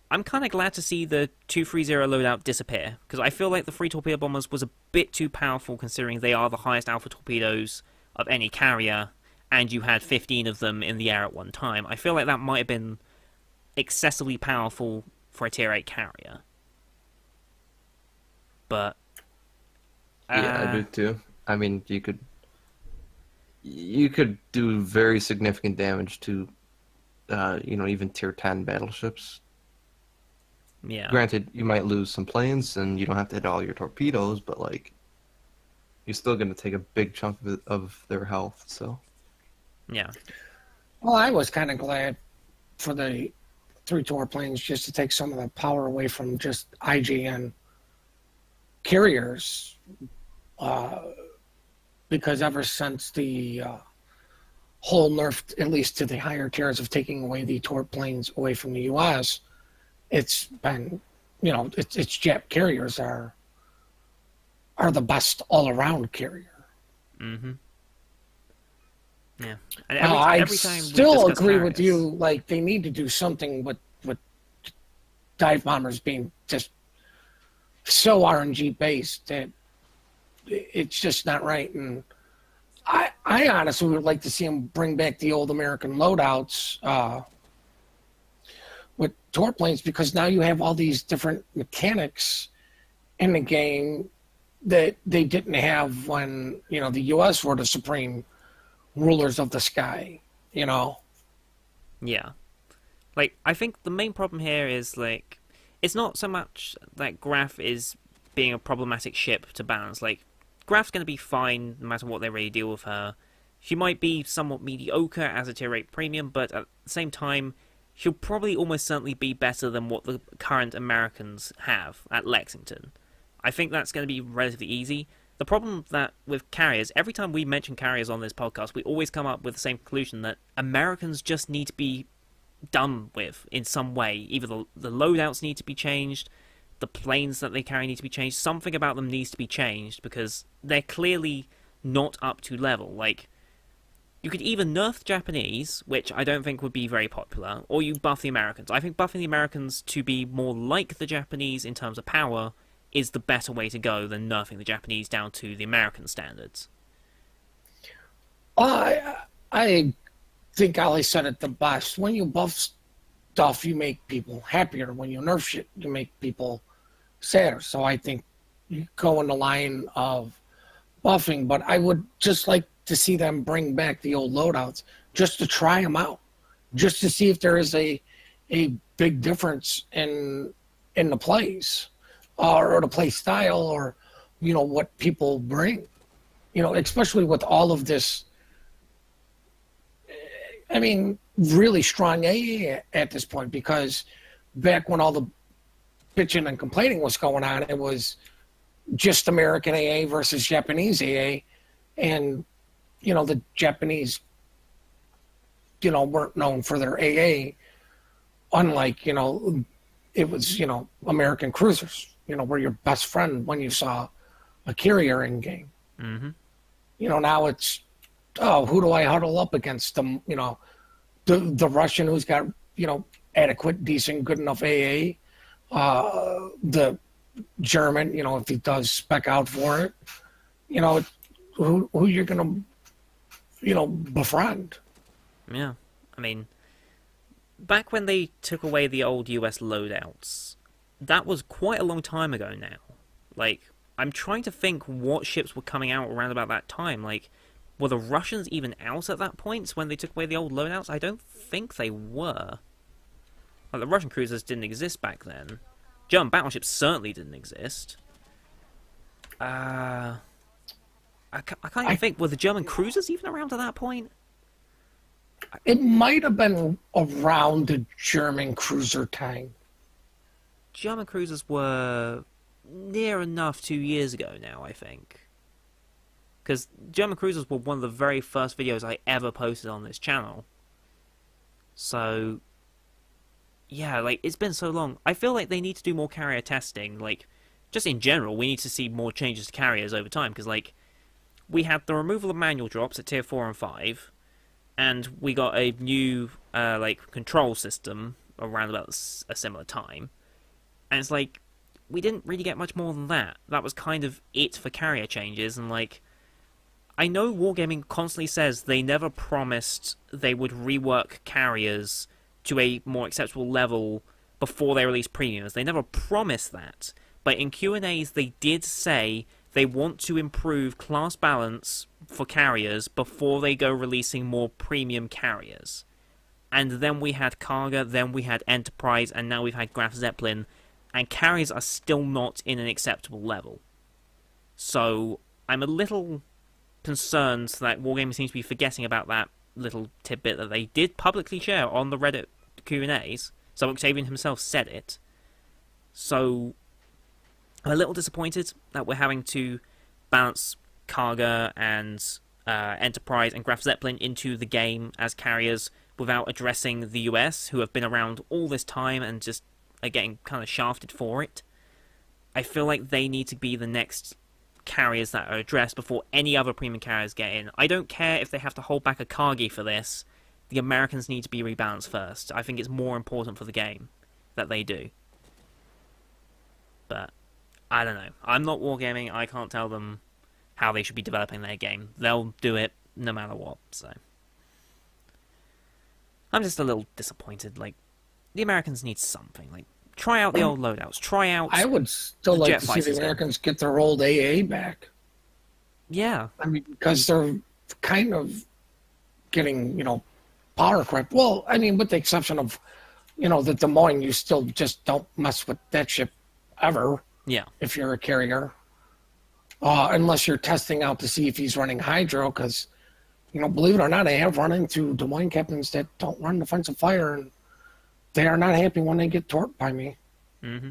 I'm kind of glad to see the 230 loadout disappear, because I feel like the 3 torpedo bombers was a bit too powerful considering they are the highest alpha torpedoes of any carrier, and you had 15 of them in the air at one time. I feel like that might have been excessively powerful for a Tier 8 carrier. But
yeah, I do too. I mean, you could do very significant damage to, even Tier 10 battleships.
yeah,
Granted, you might lose some planes, and you don't have to hit all your torpedoes, but like, you're still going to take a big chunk of their health. So,
yeah,
Well, I was kind of glad for the 3 Tor planes just to take some of the power away from just IJN carriers, because ever since the whole nerf, at least to the higher tiers of taking away the Tor planes away from the U.S., it's been, it's Jap carriers are the best all-around carrier.
mm-hmm. Yeah. And
I
every time we
still
discuss
agree with
carriers-
you. Like, they need to do something with dive bombers being just so RNG based that it's just not right. And I honestly would like to see them bring back the old American loadouts with tour planes, because now you have all these different mechanics in the game that they didn't have when, you know, the U.S. were the supreme rulers of the sky, you know?
Yeah. Like, I think the main problem here is, like, it's not so much that Graf is being a problematic ship to balance. Like, Graf's going to be fine no matter what they really deal with her. She might be somewhat mediocre as a tier 8 premium, but at the same time, she'll probably almost certainly be better than what the current Americans have at Lexington. I think that's going to be relatively easy. The problem that with carriers, every time we mention carriers on this podcast, we always come up with the same conclusion that Americans just need to be done with in some way. Either the loadouts need to be changed, the planes that they carry need to be changed, something about them needs to be changed, because they're clearly not up to level. Like, you could either nerf the Japanese, which I don't think would be very popular, or you buff the Americans. I think buffing the Americans to be more like the Japanese in terms of power is the better way to go than nerfing the Japanese down to the American standards.
I think Ali said it the best. When you buff stuff, you make people happier. When you nerf shit, you make people sadder. So I think you go in the line of buffing, but I would just like to see them bring back the old loadouts just to try them out, just to see if there is a big difference in the plays or the play style, or, you know, what people bring, you know, especially with all of this. I mean, really strong AA at this point, because back when all the bitching and complaining was going on, it was just American AA versus Japanese AA, and, you know, the Japanese, you know, weren't known for their AA, unlike, you know, it was, you know, American cruisers, you know, were your best friend when you saw a carrier in game.
Mm-hmm.
You know, now it's, oh, who do I huddle up against? Them, you know, the Russian who's got, you know, adequate, decent, good enough AA, the German, you know, if he does spec out for it, you know, who you're gonna, you know, befriend.
Yeah, I mean, back when they took away the old US loadouts, that was quite a long time ago now. Like, I'm trying to think what ships were coming out around about that time. Like, were the Russians even out at that point when they took away the old loadouts? I don't think they were. Like, the Russian cruisers didn't exist back then. German battleships certainly didn't exist. I can't even think. Were the German cruisers even around at that point?
It might have been around the German cruiser time.
German cruisers were near enough 2 years ago now, I think. Because German cruisers were one of the very first videos I ever posted on this channel. So, yeah, like, it's been so long. I feel like they need to do more carrier testing. Like, just in general, we need to see more changes to carriers over time. Because, like, we had the removal of manual drops at tier 4 and 5. And we got a new, like, control system around about a similar time. And it's like, we didn't really get much more than that. That was kind of it for carrier changes. And, like, I know Wargaming constantly says they never promised they would rework carriers to a more acceptable level before they release premiums. They never promised that. But in Q&As, they did say they want to improve class balance for carriers before they go releasing more premium carriers. And then we had Karga, then we had Enterprise, and now we've had Graf Zeppelin, and carriers are still not in an acceptable level. So I'm a little concerned that Wargaming seems to be forgetting about that little tidbit that they did publicly share on the Reddit Q&As. So Octavian himself said it. So I'm a little disappointed that we're having to balance Karga and Enterprise and Graf Zeppelin into the game as carriers without addressing the US, who have been around all this time and just are getting kind of shafted for it. I feel like they need to be the next carriers that are addressed before any other premium carriers get in. I don't care if they have to hold back a Kargi for this. The Americans need to be rebalanced first. I think it's more important for the game that they do. But I don't know. I'm not Wargaming. I can't tell them how they should be developing their game. They'll do it no matter what, so... I'm just a little disappointed. Like, the Americans need something. Like, try out the old loadouts. Try out...
I would still like to see the Americans get their old AA back.
Yeah.
I mean, because they're kind of getting, power creep. Well, I mean, with the exception of, the Des Moines, you still just don't mess with that ship ever.
Yeah.
If you're a carrier. Unless you're testing out to see if he's running hydro, because, believe it or not, I have run into Des Moines captains that don't run defensive fire, and they are not happy when they get torped by me.
Mm-hmm.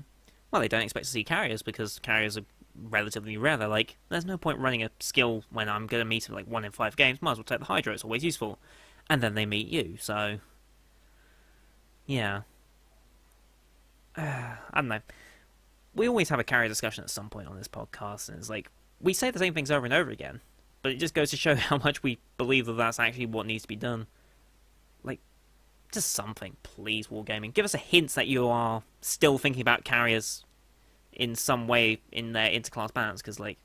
Well, they don't expect to see carriers, because carriers are relatively rare. They're like, there's no point running a skill when I'm going to meet him like 1 in 5 games. Might as well take the hydro, it's always useful. And then they meet you, so... Yeah. I don't know. We always have a carrier discussion at some point on this podcast, and it's like, we say the same things over and over again, but it just goes to show how much we believe that that's actually what needs to be done. Like, just something, please, Wargaming. Give us a hint that you are still thinking about carriers in some way in their interclass balance, because, like,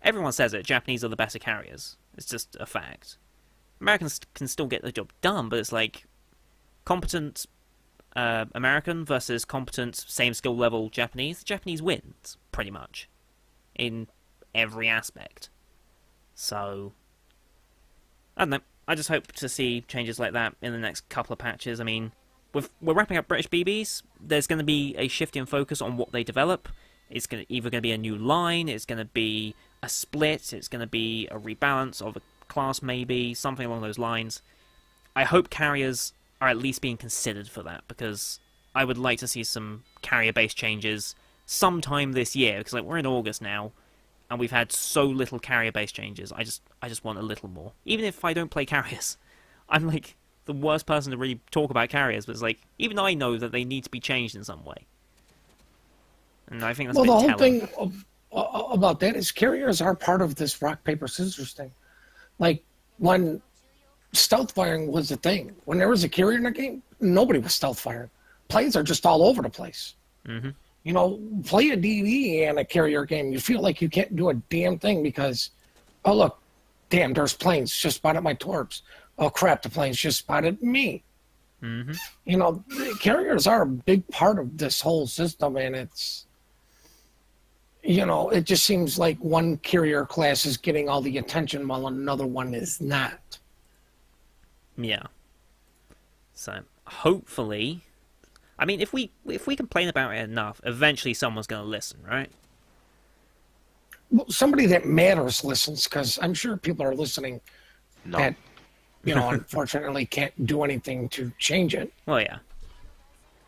everyone says it, Japanese are the better carriers. It's just a fact. Americans can still get the job done, but it's like, competent American versus competent, same skill level Japanese. The Japanese wins, pretty much, in every aspect. So, I don't know. I just hope to see changes like that in the next couple of patches. I mean, we're wrapping up British BBs. There's going to be a shift in focus on what they develop. It's either going to be a new line, it's going to be a split, it's going to be a rebalance of a class maybe, something along those lines. I hope carriers are at least being considered for that, because I would like to see some carrier-based changes sometime this year, because like we're in August now, and we've had so little carrier-based changes. I just want a little more. Even if I don't play carriers, I'm like the worst person to really talk about carriers, but it's like, even I know that they need to be changed in some way. And I think that's
the whole
telling.
thing about that is carriers are part of this rock, paper, scissors thing. Like, when stealth firing was a thing. When there was a carrier in the game, nobody was stealth firing. Planes are just all over the place.
Mm-hmm.
Play a DD and a carrier game, you feel like you can't do a damn thing because, oh, look, damn, there's planes just spotted my torps. Oh, crap, the planes just spotted me.
Mm-hmm.
The carriers are a big part of this whole system, and it's, it just seems like one carrier class is getting all the attention while another one is not.
Yeah. So, hopefully... I mean, if we complain about it enough, eventually someone's going to listen, right?
Well, somebody that matters listens, because I'm sure people are listening that, unfortunately can't do anything to change it.
Well, yeah.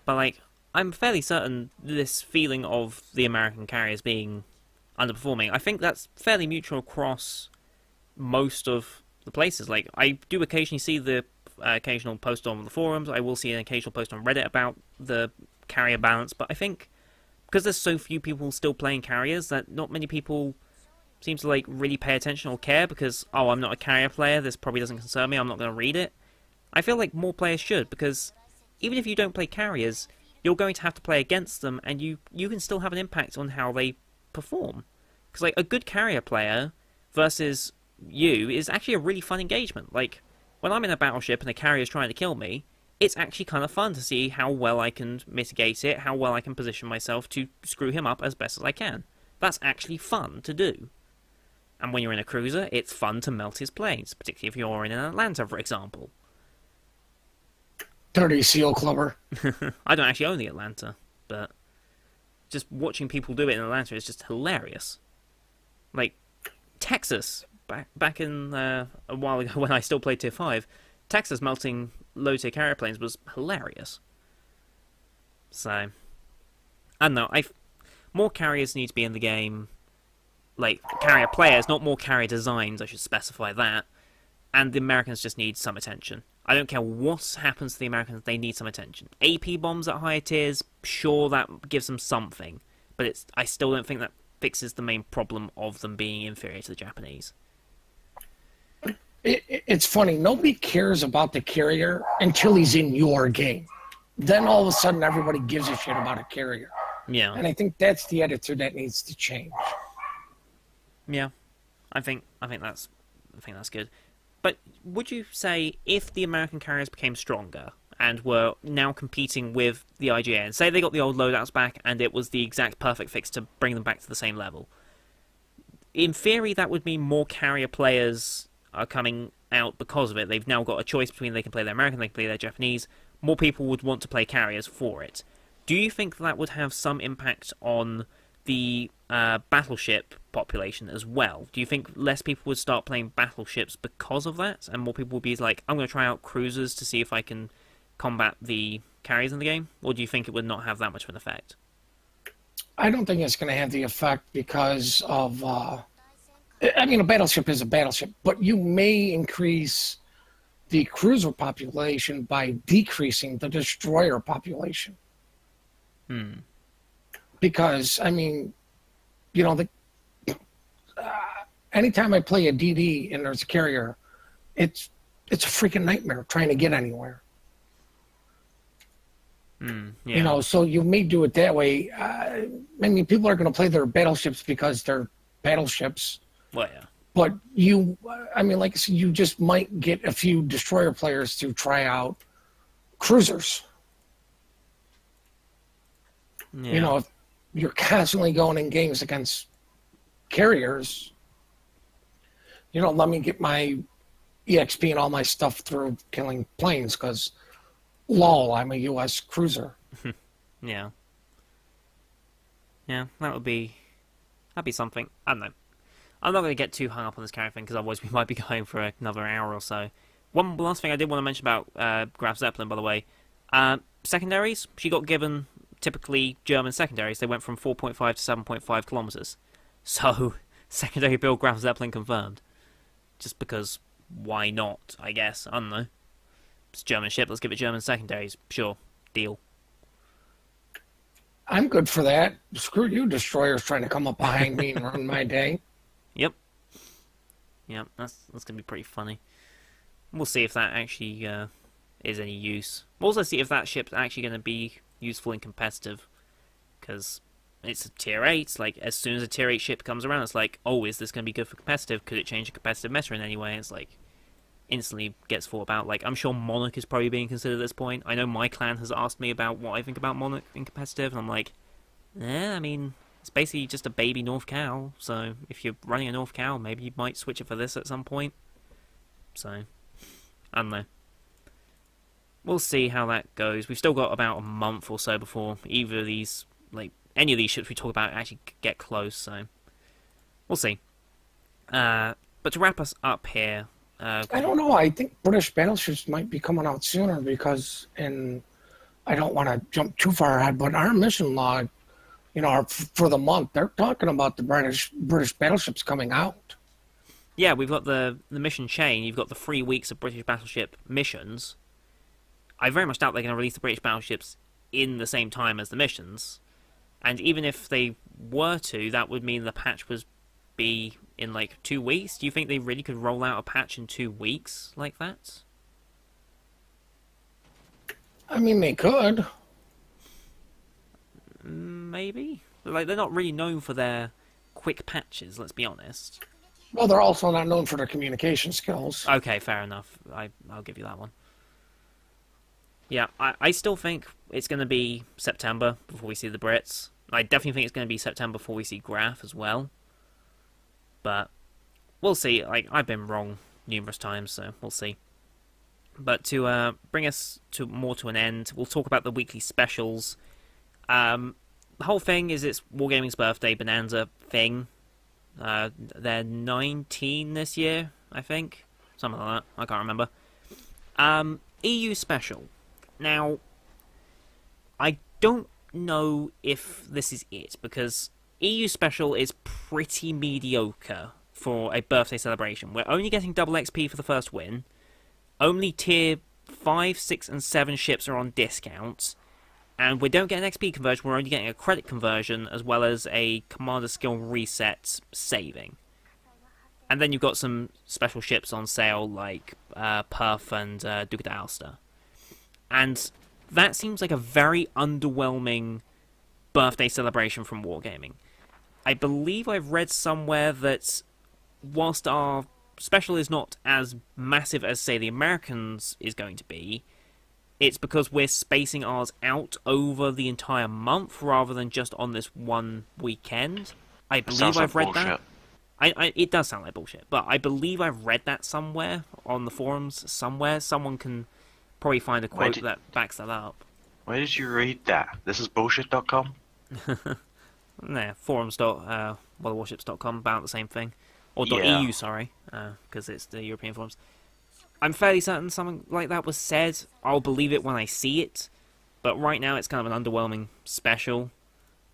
But, like, I'm fairly certain this feeling of the American carriers being underperforming, I think that's fairly mutual across most of the places. Like, I do occasionally see the occasional post on the forums. I will see an occasional post on Reddit about the carrier balance, but I think because there's so few people still playing carriers that not many people seem to like really pay attention or care because, oh, I'm not a carrier player, this probably doesn't concern me, I'm not going to read it. I feel like more players should, because even if you don't play carriers, you're going to have to play against them, and you can still have an impact on how they perform. Because like a good carrier player versus you is actually a really fun engagement. Like, when I'm in a battleship and a carrier's trying to kill me, it's actually kind of fun to see how well I can mitigate it, how well I can position myself to screw him up as best as I can. That's actually fun to do. And when you're in a cruiser, it's fun to melt his planes, particularly if you're in an Atlanta, for example.
Dirty seal clubber.
I don't actually own the Atlanta, but just watching people do it in Atlanta is just hilarious. Like, Texas... Back in a while ago when I still played Tier 5, Texas melting low-tier carrier planes was hilarious. So, I don't know. More carriers need to be in the game. Like, carrier players, not more carrier designs, I should specify that. And the Americans just need some attention. I don't care what happens to the Americans, they need some attention. AP bombs at higher tiers, sure, that gives them something. But I still don't think that fixes the main problem of them being inferior to the Japanese.
It's funny. Nobody cares about the carrier until he's in your game. Then all of a sudden, everybody gives a shit about a carrier.
Yeah.
And I think that's the attitude that needs to change.
Yeah. I think that's good. But would you say if the American carriers became stronger and were now competing with the IJN, say they got the old loadouts back and it was the exact perfect fix to bring them back to the same level, in theory that would mean more carrier players are coming out because of it. They've now got a choice between they can play their American, they can play their Japanese. More people would want to play carriers for it. Do you think that would have some impact on the battleship population as well? Do you think less people would start playing battleships because of that, and more people would be like, I'm going to try out cruisers to see if I can combat the carriers in the game? Or do you think it would not have that much of an effect?
I don't think it's going to have the effect because of, I mean, a battleship is a battleship, but you may increase the cruiser population by decreasing the destroyer population. Because, I mean, you know, anytime I play a DD and there's a carrier, it's a freaking nightmare trying to get anywhere.
Yeah.
You know, so you may do it that way. I mean, people are going to play their battleships because they're battleships.
Well, yeah.
But you, I mean, like I said, you just might get a few destroyer players to try out cruisers.
Yeah.
You know, if you're constantly going in games against carriers, you know, let me get my EXP and all my stuff through killing planes because, lol, I'm a U.S. cruiser.
Yeah. Yeah, that'd be something. I don't know. I'm not going to get too hung up on this carrier thing because otherwise we might be going for another hour or so. One last thing I did want to mention about Graf Zeppelin, by the way. Secondaries, she got given typically German secondaries. They went from 4.5 to 7.5 kilometers. So, secondary build Graf Zeppelin confirmed. Just because, why not, I guess. I don't know. It's a German ship, let's give it German secondaries. Sure, deal.
I'm good for that. Screw you, destroyers trying to come up behind me and ruin my day.
Yep. Yep, that's going to be pretty funny. We'll see if that actually is any use. We'll also see if that ship's actually going to be useful in competitive. Because it's a tier 8. Like, as soon as a tier 8 ship comes around, it's like, oh, is this going to be good for competitive? Could it change the competitive meta in any way? It's like, instantly gets thought about. Like, I'm sure Monarch is probably being considered at this point. I know my clan has asked me about what I think about Monarch in competitive, and I'm like, I mean, it's basically just a baby North Cow, so if you're running a North Cow, maybe you might switch it for this at some point. So, I don't know. We'll see how that goes. We've still got about a month or so before either of these, like, any of these ships we talk about actually get close, so we'll see. But to wrap us up here,
I don't know. I think British battleships might be coming out sooner because, and I don't want to jump too far ahead, but our mission log, you know, for the month, they're talking about the British battleships coming out.
Yeah, we've got the mission chain. You've got the 3 weeks of British battleship missions. I very much doubt they're going to release the British battleships in the same time as the missions. And even if they were to, that would mean the patch was be in like 2 weeks. Do you think they really could roll out a patch in 2 weeks like that?
I mean, they could.
Maybe. Like, they're not really known for their quick patches, let's be honest.
Well, they're also not known for their communication skills.
Okay, fair enough. I'll give you that one. Yeah, I still think it's going to be September before we see the Brits. I definitely think it's going to be September before we see Graf as well. But we'll see. Like, I've been wrong numerous times, so we'll see. But to bring us to an end, we'll talk about the weekly specials. The whole thing is it's Wargaming's birthday bonanza thing. They're 19 this year, I think. Something like that. I can't remember. EU special. Now, I don't know if this is it, because EU special is pretty mediocre for a birthday celebration. We're only getting double XP for the first win. Only tier 5, 6, and 7 ships are on discount. And we don't get an XP conversion, we're only getting a credit conversion, as well as a commander skill reset saving. And then you've got some special ships on sale, like Perth and Duke of Ulster. And that seems like a very underwhelming birthday celebration from Wargaming. I believe I've read somewhere that whilst our special is not as massive as, say, the Americans is going to be, it's because we're spacing ours out over the entire month rather than just on this one weekend. I believe I've read that. It does sound like bullshit, but I believe I've read that somewhere on the forums. Somewhere, someone can probably find a quote that backs that up.
Where did you read that? This is bullshit.com?
Nah, forums.warships.com, about the same thing. Or
Yeah.
.eu, sorry, because it's the European forums. I'm fairly certain something like that was said. I'll believe it when I see it. But right now, it's kind of an underwhelming special.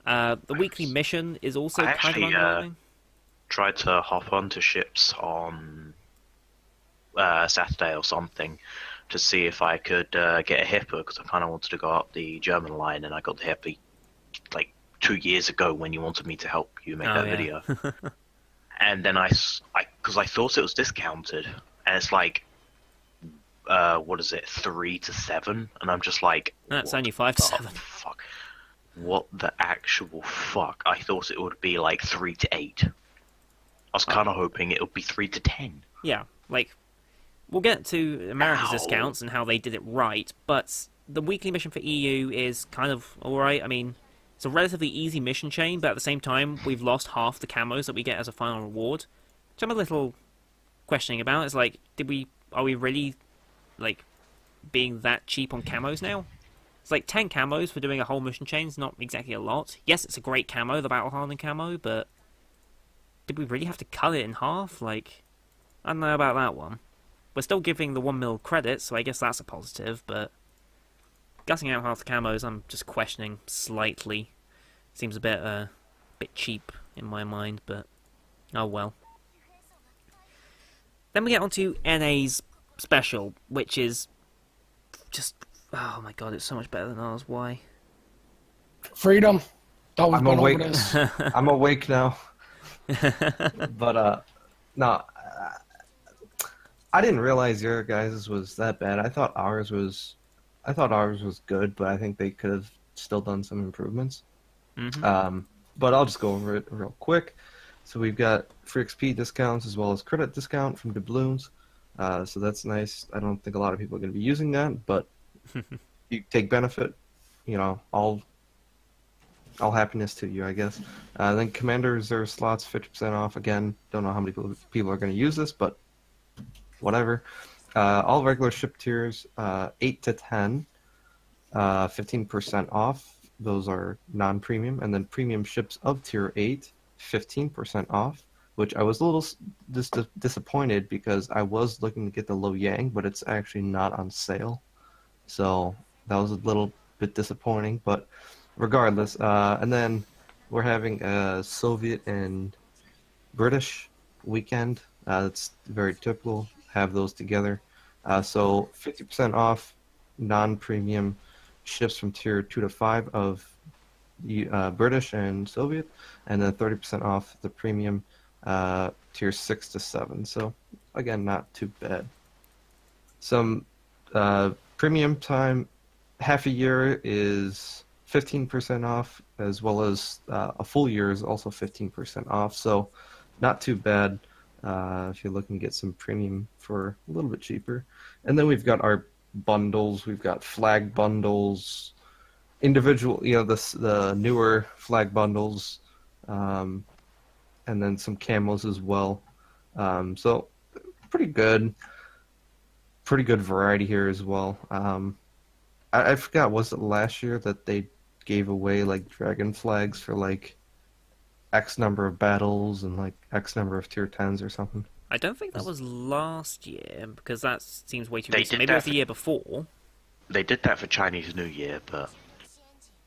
The weekly mission is also kind of underwhelming.
Tried to hop onto ships on Saturday or something to see if I could get a Hipper, because I kind of wanted to go up the German line, and I got the Hipper like 2 years ago when you wanted me to help you make that video. And then because I thought it was discounted, and it's like, what is it, 3 to 7? And I'm just like,
That's only 5 to 7.
Fuck. What the actual fuck? I thought it would be like 3 to 8. I was kind of hoping it would be 3 to 10.
Yeah, like, we'll get to America's discounts and how they did it right, but the weekly mission for EU is kind of alright. I mean, it's a relatively easy mission chain, but at the same time, we've lost half the camos that we get as a final reward, which I'm a little questioning about. It's like, are we really, like, being that cheap on camos now? It's like 10 camos for doing a whole mission chain is not exactly a lot. Yes, it's a great camo, the Battle Hardened camo, but did we really have to cut it in half? Like, I don't know about that one. We're still giving the 1 mil credit, so I guess that's a positive, but gutting out half the camos, I'm just questioning slightly. Seems a bit cheap in my mind, but oh well. Then we get on to NA's special, which is just, oh my god, it's so much better than ours. Why?
Freedom.
I'm awake. I'm awake now. But no, I didn't realize your guys' was that bad. I thought ours was good, but I think they could have still done some improvements. But I'll just go over it real quick. So we've got free XP discounts as well as credit discount from doubloons. So that's nice. I don't think a lot of people are going to be using that, but you take benefit. You know, all happiness to you, I guess. Then Commander Reserve slots, 50% off. Again, don't know how many people are going to use this, but whatever. All regular ship tiers, 8 to 10, 15% off. Those are non-premium. And then premium ships of tier 8, 15% off, which I was a little disappointed because I was looking to get the Lo Yang, but it's actually not on sale. So that was a little bit disappointing, but regardless. And then we're having a Soviet and British weekend. That's very typical. Have those together. So 50% off non-premium ships from tier 2 to 5 of British and Soviet, and then 30% off the premium tier 6 to 7. So again, not too bad. Some premium time, half a year is 15% off, as well as a full year is also 15% off. So not too bad if you're looking to get some premium for a little bit cheaper. And then we've got our bundles. We've got flag bundles, individual, the newer flag bundles, and then some camos as well. So pretty good variety here as well. I forgot, was it last year that they gave away like dragon flags for like X number of battles and like X number of tier 10s or something?
I don't think that was last year, because that seems way too recent. Maybe it was the year before.
They did that for Chinese New Year, but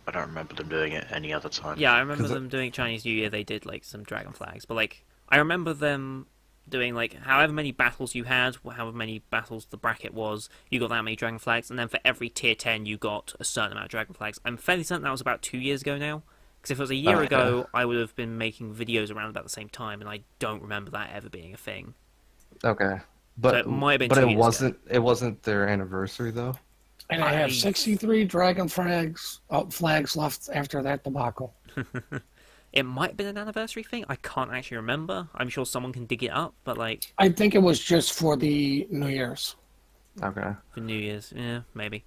I don't remember them doing it any other time.
Yeah, I remember them doing Chinese New Year. They did like some dragon flags, but like I remember them doing like however many battles you had, however many battles the bracket was, you got that many dragon flags, and then for every tier 10 you got a certain amount of dragon flags. I'm fairly certain that was about 2 years ago now, because if it was a year ago, I would have been making videos around about the same time, and I don't remember that ever being a thing.
Okay, but
So it might have been
but
2
it
years
wasn't.
ago.
It wasn't their anniversary though.
And I have 63 dragon flags left after that debacle.
It might have been an anniversary thing. I can't actually remember. I'm sure someone can dig it up, but like...
I think it was just for the New Year's.
Okay.
For New Year's, yeah, maybe.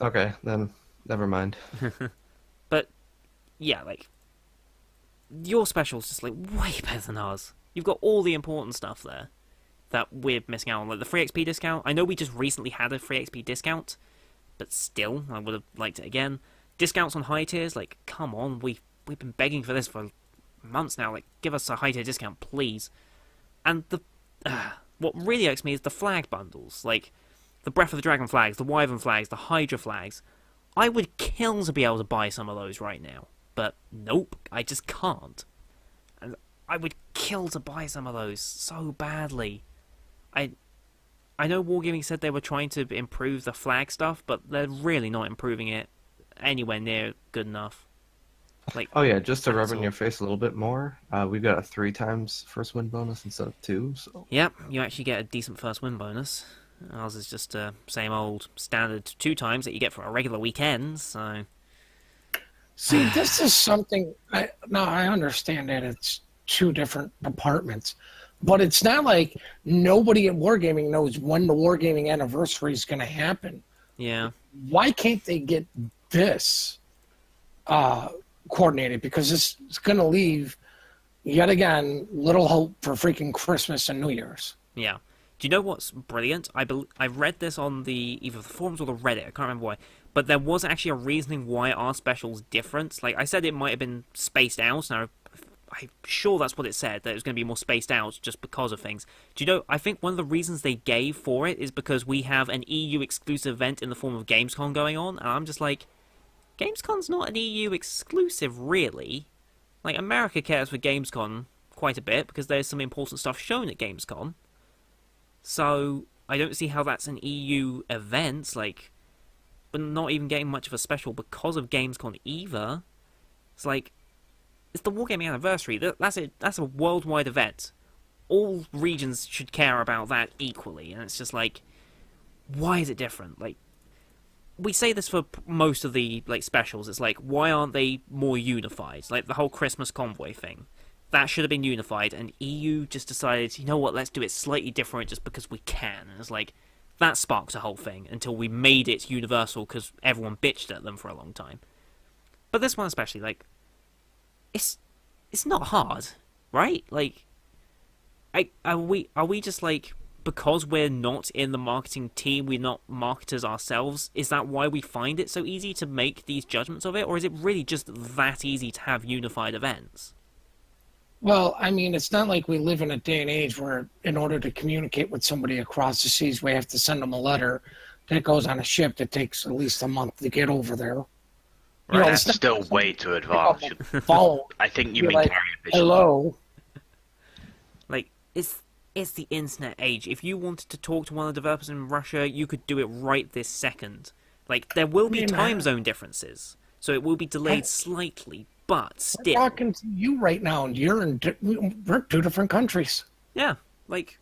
Okay, then never mind.
But, yeah, like... Your special's just, like, way better than ours. You've got all the important stuff there that we're missing out on. Like, the free XP discount. I know we just recently had a free XP discount, but still, I would have liked it again. Discounts on high tiers, like, come on, we've been begging for this for months now. Like, give us a high tier discount, please. And what really irks me is the flag bundles. Like, the Breath of the Dragon flags, the Wyvern flags, the Hydra flags. I would kill to be able to buy some of those right now. But nope, I just can't. And I would kill to buy some of those so badly. I know Wargaming said they were trying to improve the flag stuff, but they're really not improving it anywhere near good enough. Like,
oh yeah, just to rub in your face a little bit more, we've got a 3 times first win bonus instead of 2. So.
Yep, you actually get a decent first win bonus. Ours is just same old standard 2 times that you get for a regular weekend, so...
See, this is something... Now, I understand that it's 2 different departments, but it's not like nobody at Wargaming knows when the Wargaming anniversary is going to happen.
Yeah.
Why can't they get this coordinated? Because this is going to leave, yet again, little hope for freaking Christmas and New Year's.
Yeah. Do you know what's brilliant? I read this on either the forums or the Reddit. I can't remember why. But there was actually a reasoning why our special's different. Like, I said it might have been spaced out. Now, I'm sure that's what it said, that it was going to be more spaced out just because of things. Do you know, I think one of the reasons they gave for it is because we have an EU exclusive event in the form of Gamescom going on. And I'm just like, Gamescom's not an EU exclusive, really. Like, America cares for Gamescom quite a bit because there's some important stuff shown at Gamescom. So, I don't see how that's an EU event, like, but not even getting much of a special because of Gamescom either. It's like, it's the Wargaming anniversary. That's a worldwide event. All regions should care about that equally, and it's just like, why is it different? Like, we say this for most of the like specials. It's like, why aren't they more unified? Like the whole Christmas convoy thing. That should have been unified, and EU just decided, you know what, let's do it slightly different just because we can. And it's like, that sparked the whole thing until we made it universal because everyone bitched at them for a long time. But this one especially, like, it's not hard, right? Like, are we just like, because we're not in the marketing team, we're not marketers ourselves, is that why we find it so easy to make these judgments of it? Or is it really just that easy to have unified events?
Well, I mean, it's not like we live in a day and age where in order to communicate with somebody across the seas, we have to send them a letter that goes on a ship that takes at least a month to get over there.
Right, that's still way too advanced. I think you mean
like,
carrier pigeon.
hello?
Like, it's the internet age. If you wanted to talk to one of the developers in Russia, you could do it right this second. Like, there will be time zone differences, so it will be delayed slightly, but still.
I'm talking to you right now, and we're 2 different countries.
Yeah, like,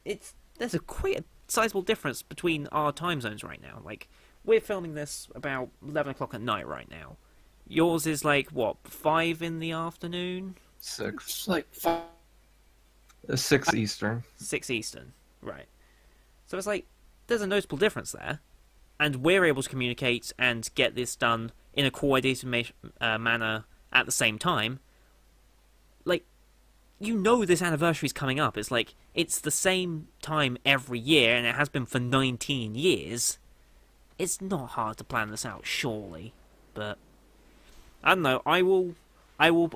there's quite a sizable difference between our time zones right now. Like, we're filming this about 11 o'clock at night right now. Yours is like, what, 5 in the afternoon?
6.
It's like 5.
6 Eastern.
6 Eastern, right. So it's like, there's a noticeable difference there. And we're able to communicate and get this done in a coordinated manner at the same time. Like, you know this anniversary's coming up. It's like, it's the same time every year, and it has been for 19 years. It's not hard to plan this out, surely. But, I don't know, I will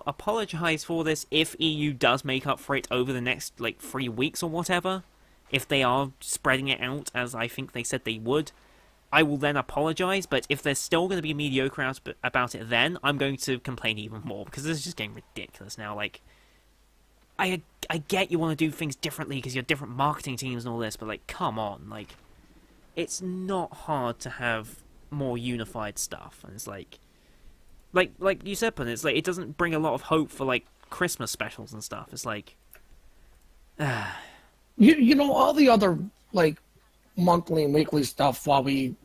apologise for this if EU does make up for it over the next, like, 3 weeks or whatever. If they are spreading it out as I think they said they would. I will then apologise, but if they're still going to be mediocre about it then, I'm going to complain even more, because this is just getting ridiculous now. Like, I get you want to do things differently because you have different marketing teams and all this, but, like, come on, like, it's not hard to have more unified stuff, and it's like you said, Pun, it's like, it doesn't bring a lot of hope for, like, Christmas specials and stuff. It's like,
you know, all the other, like, monthly and weekly stuff, while we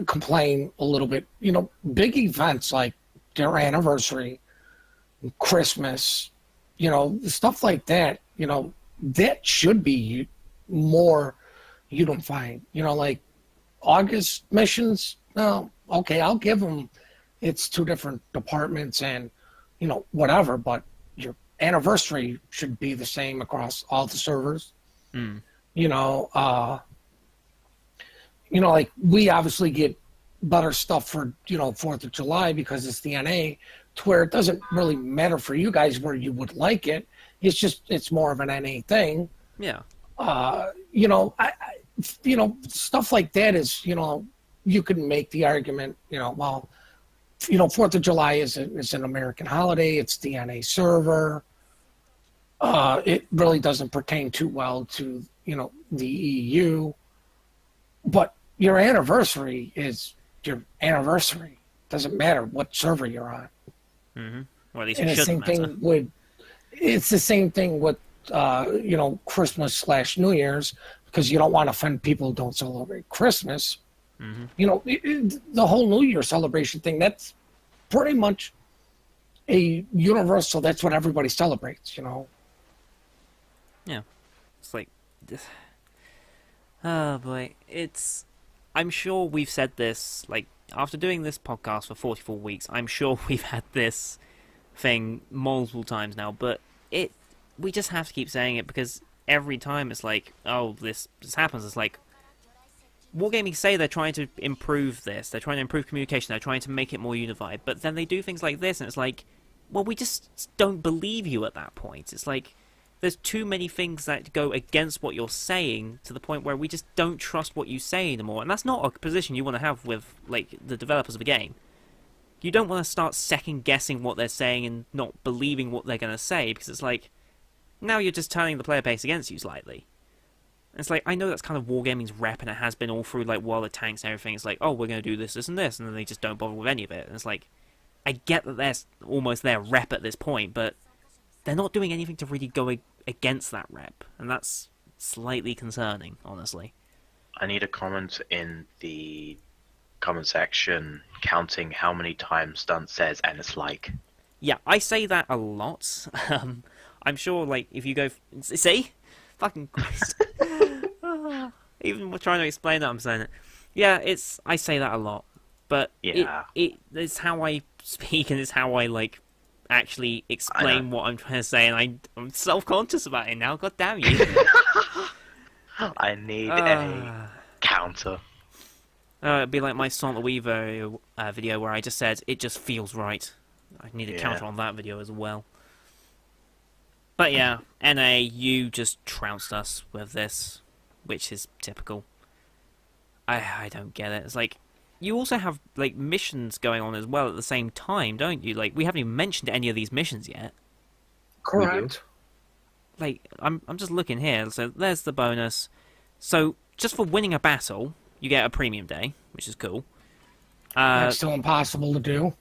complain a little bit, you know, big events like their anniversary, Christmas, stuff like that, that should be more unified. Like August missions, no, okay, I'll give them, it's two different departments and, whatever, but your anniversary should be the same across all the servers.
Mm.
Like we obviously get better stuff for, 4th of July because it's the NA, to where it doesn't really matter for you guys where you would like it. It's more of an NA thing.
Yeah.
Stuff like that is, you can make the argument, 4th of July is an American holiday. It's the NA server. It really doesn't pertain too well to, the EU. But your anniversary is your anniversary. Doesn't matter what server you're on.
Mm-hmm. Well, at least
And
it shouldn't matter.
It's the same thing with, Christmas/New Year's, because you don't want to offend people who don't celebrate Christmas.
Mm-hmm.
The whole New Year celebration thing, that's pretty much a universal, that's what everybody celebrates,
Yeah. It's like... Oh, boy. I'm sure we've said this, like, after doing this podcast for 44 weeks, I'm sure we've had this thing multiple times now, but we just have to keep saying it, because every time it's like, oh, this happens, it's like, Wargaming say they're trying to improve this, they're trying to improve communication, they're trying to make it more unified, but then they do things like this, and it's like, well, we just don't believe you at that point. It's like, there's too many things that go against what you're saying to the point where we just don't trust what you say anymore, and that's not a position you want to have with, like, the developers of a game. You don't want to start second-guessing what they're saying and not believing what they're going to say, because it's like, now you're just turning the player base against you slightly. It's like, I know that's kind of Wargaming's rep, and it has been all through, like, World of Tanks and everything. It's like, oh, we're going to do this, this, and this, and then they just don't bother with any of it. And it's like, I get that they're almost their rep at this point, but they're not doing anything to really go against that rep, and that's slightly concerning, honestly.
I need a comment in the comment section counting how many times Stunt says, and it's like...
Yeah, I say that a lot. I'm sure, like, if you go... See? Fucking Christ. Even trying to explain that, I'm saying it. Yeah, I say that a lot. But
yeah.
it's how I speak, and it's how I, like, actually explain what I'm trying to say, and I'm self-conscious about it now. God damn you.
I need a counter.
It'd be like my Santa Weaver video where I just said, it just feels right. I need a counter on that video as well. But yeah, NA, you just trounced us with this, which is typical. I don't get it. It's like, you also have, like, missions going on as well at the same time, don't you? Like, we haven't even mentioned any of these missions yet.
Correct.
Like, I'm just looking here. So there's the bonus. So just for winning a battle, you get a premium day, which is cool.
That's still impossible to do.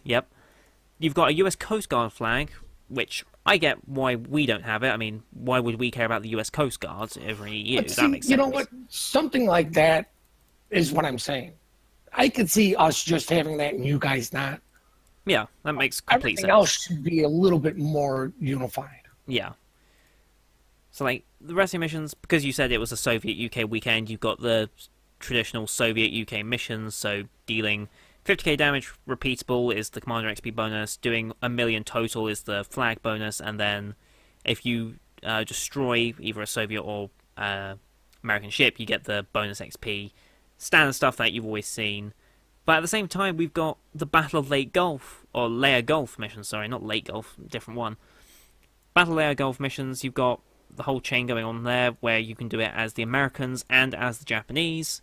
Yep. You've got a US Coast Guard flag, which I get why we don't have it. I mean, why would we care about the US Coast Guard over EU?
But see,
that makes sense.
you know what? Something like that is what I'm saying. I could see us just having that and you guys not.
Yeah, that makes complete sense.
Everything else should be a little bit more unified.
Yeah. So, like, the rest of the missions, because you said it was a Soviet-UK weekend, you've got the traditional Soviet-UK missions, so dealing 50k damage repeatable is the Commander XP bonus, doing 1 million total is the flag bonus, and then if you destroy either a Soviet or American ship, you get the bonus XP. Standard stuff that you've always seen. But at the same time, we've got the Battle of Lake Gulf, or Layer Gulf missions, sorry, not Lake Gulf, different one. Battle Layer Gulf missions, you've got the whole chain going on there, where you can do it as the Americans and as the Japanese.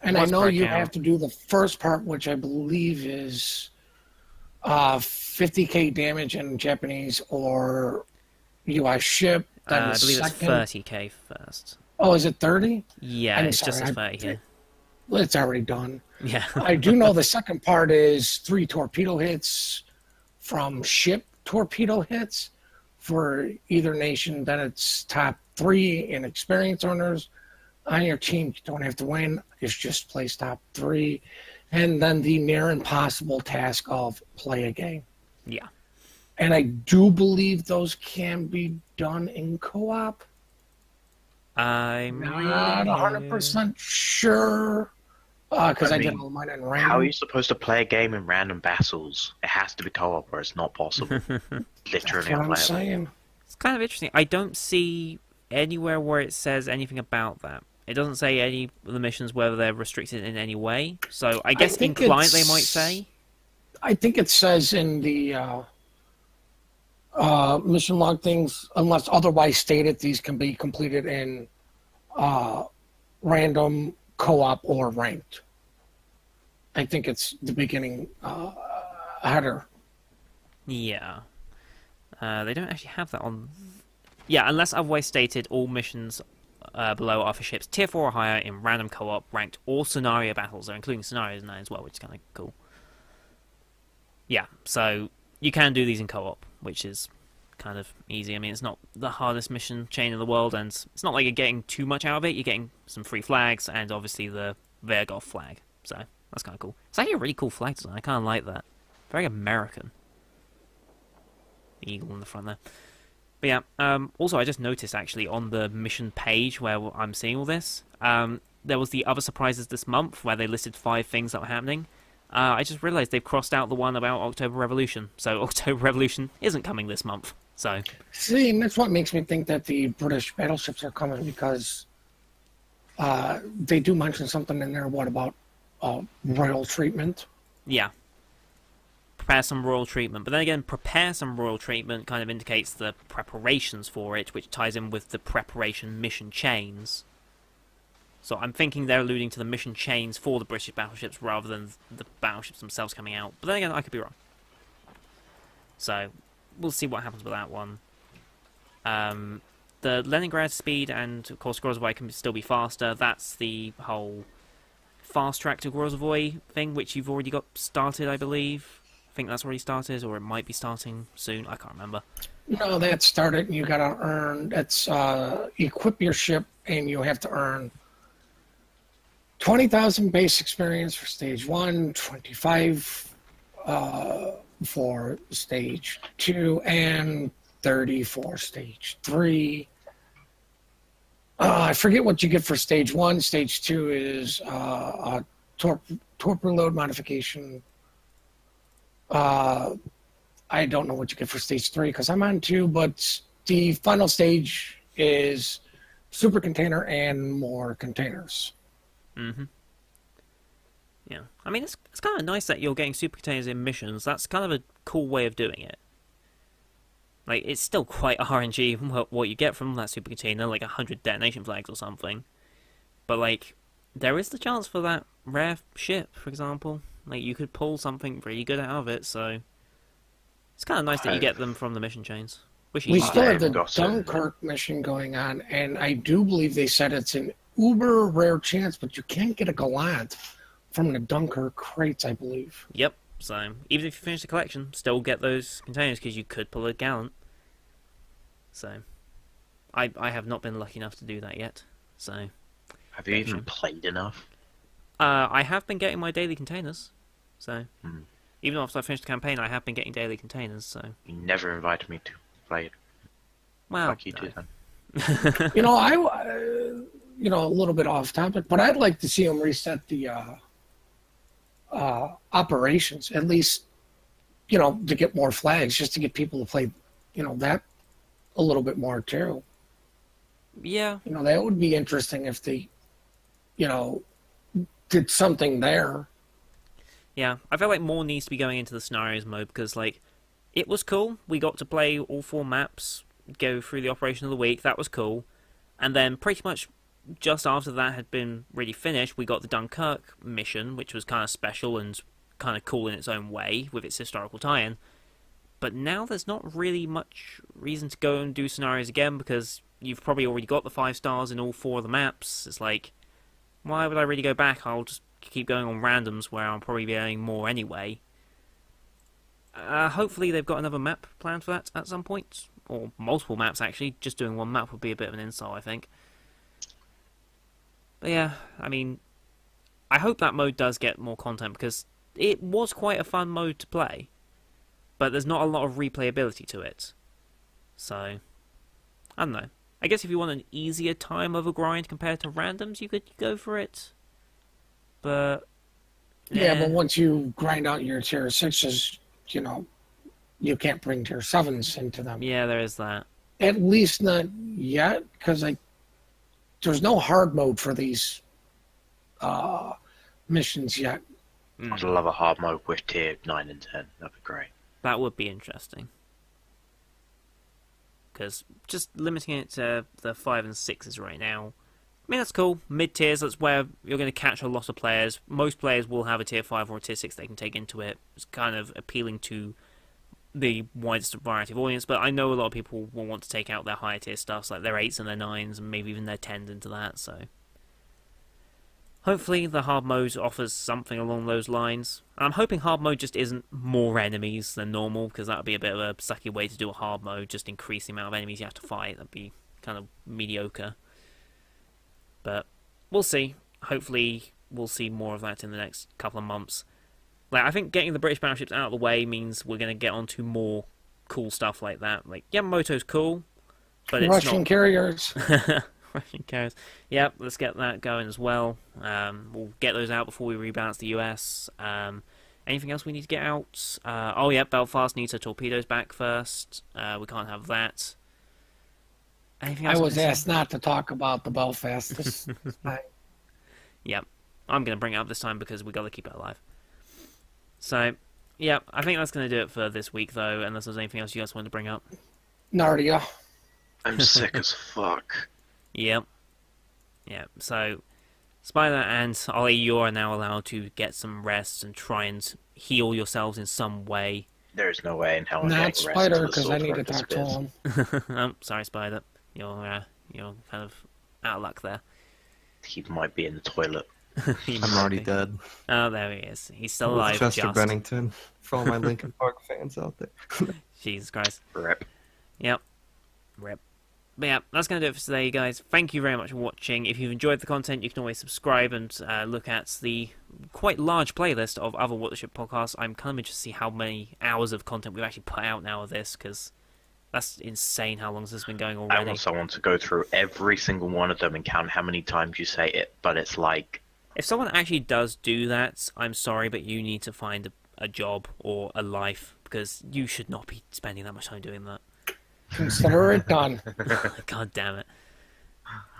And I know you have to do the first part, which I believe is 50k damage in Japanese or US ship.
I believe it's 30k first.
Oh, is it 30?
Yeah, it's just as 30 here.
Well, it's already done.
Yeah.
I do know the second part is 3 torpedo hits from ship torpedo hits for either nation. Then it's top 3 in experience earners on your team. You don't have to win. It's just place top 3. And then the near impossible task of play a game.
Yeah.
And I do believe those can be done in co-op.
I'm
Not 100% sure. Because I did all mine in random.
How are you supposed to play a game in random battles? It has to be co-op or it's not possible. Literally
That's what I'm saying.
It's kind of interesting. I don't see anywhere where it says anything about that. It doesn't say any of the missions whether they're restricted in any way. So I guess in client they might say.
I think it says in the mission log things, unless otherwise stated, these can be completed in random, co-op, or ranked. I think it's the beginning header.
Yeah. They don't actually have that on... Yeah, unless otherwise stated, all missions below are for ships tier 4 or higher in random co-op, ranked, or scenario battles. They're including scenarios in that as well, which is kind of cool. Yeah, so you can do these in co-op, which is kind of easy. I mean, it's not the hardest mission chain in the world, and it's not like you're getting too much out of it. You're getting some free flags, and obviously the Vergov flag. So that's kind of cool. It's actually a really cool flag design. I kind of like that. Very American. The eagle in the front there. But yeah, also I just noticed actually on the mission page where I'm seeing all this, there was the other surprises this month where they listed 5 things that were happening. I just realised they've crossed out the one about October Revolution. So October Revolution isn't coming this month. So
see, and that's what makes me think that the British battleships are coming, because they do mention something in there. What about royal treatment?
Yeah. Prepare some royal treatment. But then again, prepare some royal treatment kind of indicates the preparations for it, which ties in with the preparation mission chains. So I'm thinking they're alluding to the mission chains for the British battleships rather than the battleships themselves coming out. But then again, I could be wrong. So we'll see what happens with that one. The Leningrad speed and, of course, Grozovoi can still be faster. That's the whole fast track to Grozovoi thing, which you've already got started, I believe. I think that's already started, or it might be starting soon. I can't remember.
No, that started, and you got to earn. It's equip your ship, and you have to earn 20,000 base experience for stage 1, 25 for stage 2, and 30 for stage 3. I forget what you get for stage 1. Stage 2 is a torp reload modification. I don't know what you get for stage 3 because I'm on 2, but the final stage is super container and more containers.
Mm-hmm. Yeah. I mean, it's kind of nice that you're getting super containers in missions. That's kind of a cool way of doing it. Like, it's still quite RNG what you get from that super container, like 100 detonation flags or something. But, like, there is the chance for that rare ship, for example. Like, you could pull something really good out of it, so it's kind of nice that you get them from the mission chains.
We still have the Dunkirk mission going on, and I do believe they said it's an uber rare chance, but you can't get a Gallant from the Dunkirk crates, I believe.
Yep, so even if you finish the collection, still get those containers because you could pull a Gallant. So, I have not been lucky enough to do that yet, so...
Have you even played enough?
I have been getting my daily containers, so... Even after I finished the campaign, I have been getting daily containers, so...
You never invited me to play it.
Well,
Fuck you too, then.
You know, a little bit off topic, but I'd like to see them reset the operations, at least, to get more flags, just to get people to play, that a little bit more too.
Yeah.
That would be interesting if they, did something there.
Yeah, I feel like more needs to be going into the scenarios mode because, like, it was cool. We got to play all 4 maps, go through the operation of the week. That was cool. And then pretty much just after that had been really finished, we got the Dunkirk mission, which was kind of special and kind of cool in its own way with its historical tie-in. But now there's not really much reason to go and do scenarios again because you've probably already got the 5 stars in all 4 of the maps. It's like, why would I really go back? I'll just keep going on randoms where I'll probably be earning more anyway. Hopefully they've got another map planned for that at some point. Or multiple maps, actually. Just doing one map would be a bit of an insult, I think. But yeah, I mean, I hope that mode does get more content because it was quite a fun mode to play. but there's not a lot of replayability to it. So, I don't know. I guess if you want an easier time of a grind compared to randoms, you could go for it. But
yeah, but once you grind out your tier 6s, you know, you can't bring tier 7s into them.
Yeah, there is that.
At least not yet, because there's no hard mode for these missions yet.
I'd love a hard mode with tier 9 and 10. That'd be great.
That would be interesting. Because just limiting it to the 5 and 6s right now, I mean, that's cool. Mid-tiers, that's where you're going to catch a lot of players. Most players will have a tier 5 or a tier 6 they can take into it. It's kind of appealing to the widest variety of audience, but I know a lot of people will want to take out their higher tier stuff, like their 8s and their 9s, and maybe even their 10s into that, so... Hopefully the hard mode offers something along those lines. I'm hoping hard mode just isn't more enemies than normal, because that would be a bit of a sucky way to do a hard mode, just increase the amount of enemies you have to fight. That'd be kind of mediocre. But we'll see. Hopefully we'll see more of that in the next couple of months. Like, I think getting the British battleships out of the way means we're going to get onto more cool stuff like that. Like, Yamamoto's cool, but it's
Russian
not...
carriers.
Russian carriers. Yep, let's get that going as well. We'll get those out before we rebalance the US. Anything else we need to get out? Oh, yeah, Belfast needs her torpedoes back first. We can't have that. Anything else?
I was asked not to talk about the Belfast this time.
Yep, I'm going to bring it up this time because we got to keep it alive. So, yeah, I think that's going to do it for this week, though, unless there's anything else you guys want to bring up.
Nardia.
I'm sick as fuck.
Yep. Yeah, so Spider and Ollie, you are now allowed to get some rest and try and heal yourselves in some way.
There's no way in hell I'm
Not
getting rest
Spider,
until the
because I
sword
need to
throat
talk to
disappears.
him.
Oh, sorry, Spider. You're kind of out of luck there.
He might be in the toilet.
He
I'm
might
already
be.
dead.
Oh, there he is. He's still alive.
Chester
Just.
Bennington for all my Linkin Park fans out there.
Jesus Christ.
Rip.
Yep. Rip. But yeah, that's going to do it for today, guys. Thank you very much for watching. If you've enjoyed the content, you can always subscribe and look at the quite large playlist of other Watership podcasts. I'm kind of interested to see how many hours of content we've actually put out now of this, because that's insane how long this has been going already.
I want someone to go through every single one of them and count how many times you say it, but it's like...
If someone actually does do that, I'm sorry, but you need to find a job or a life, because you should not be spending that much time doing that.
Consider it done.
God damn it.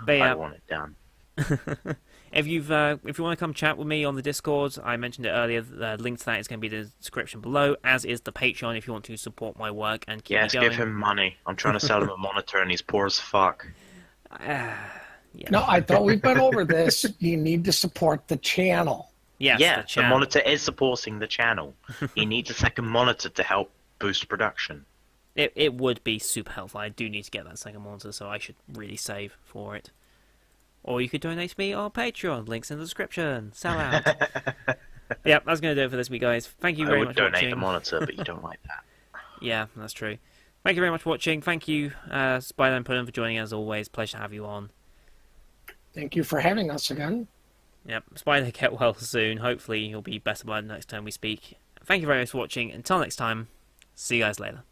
But yeah,
I want it done.
if you want to come chat with me on the Discord, I mentioned it earlier, the link to that is going to be in the description below, as is the Patreon if you want to support my work and keep
Yes,
me going.
give him money. I'm trying to sell him a monitor and he's poor as fuck.
Yeah.
No, I thought we've been over this. You need to support the channel.
Yes,
yeah,
the channel.
monitor is supporting the channel. He needs a second monitor to help boost production.
It would be super helpful. I do need to get that second monitor, so I should really save for it. Or you could donate to me on Patreon. Links in the description. Sell out. Yep, that's going to do it for this week, guys. Thank you very much for watching.
I would donate the monitor, but you don't like that.
Yeah, that's true. Thank you very much for watching. Thank you, Spider and Puddin, for joining as always. Pleasure to have you on.
Thank you for having us again.
Yep, Spider, get well soon. Hopefully you'll be better by the next time we speak. Thank you very much for watching. Until next time, see you guys later.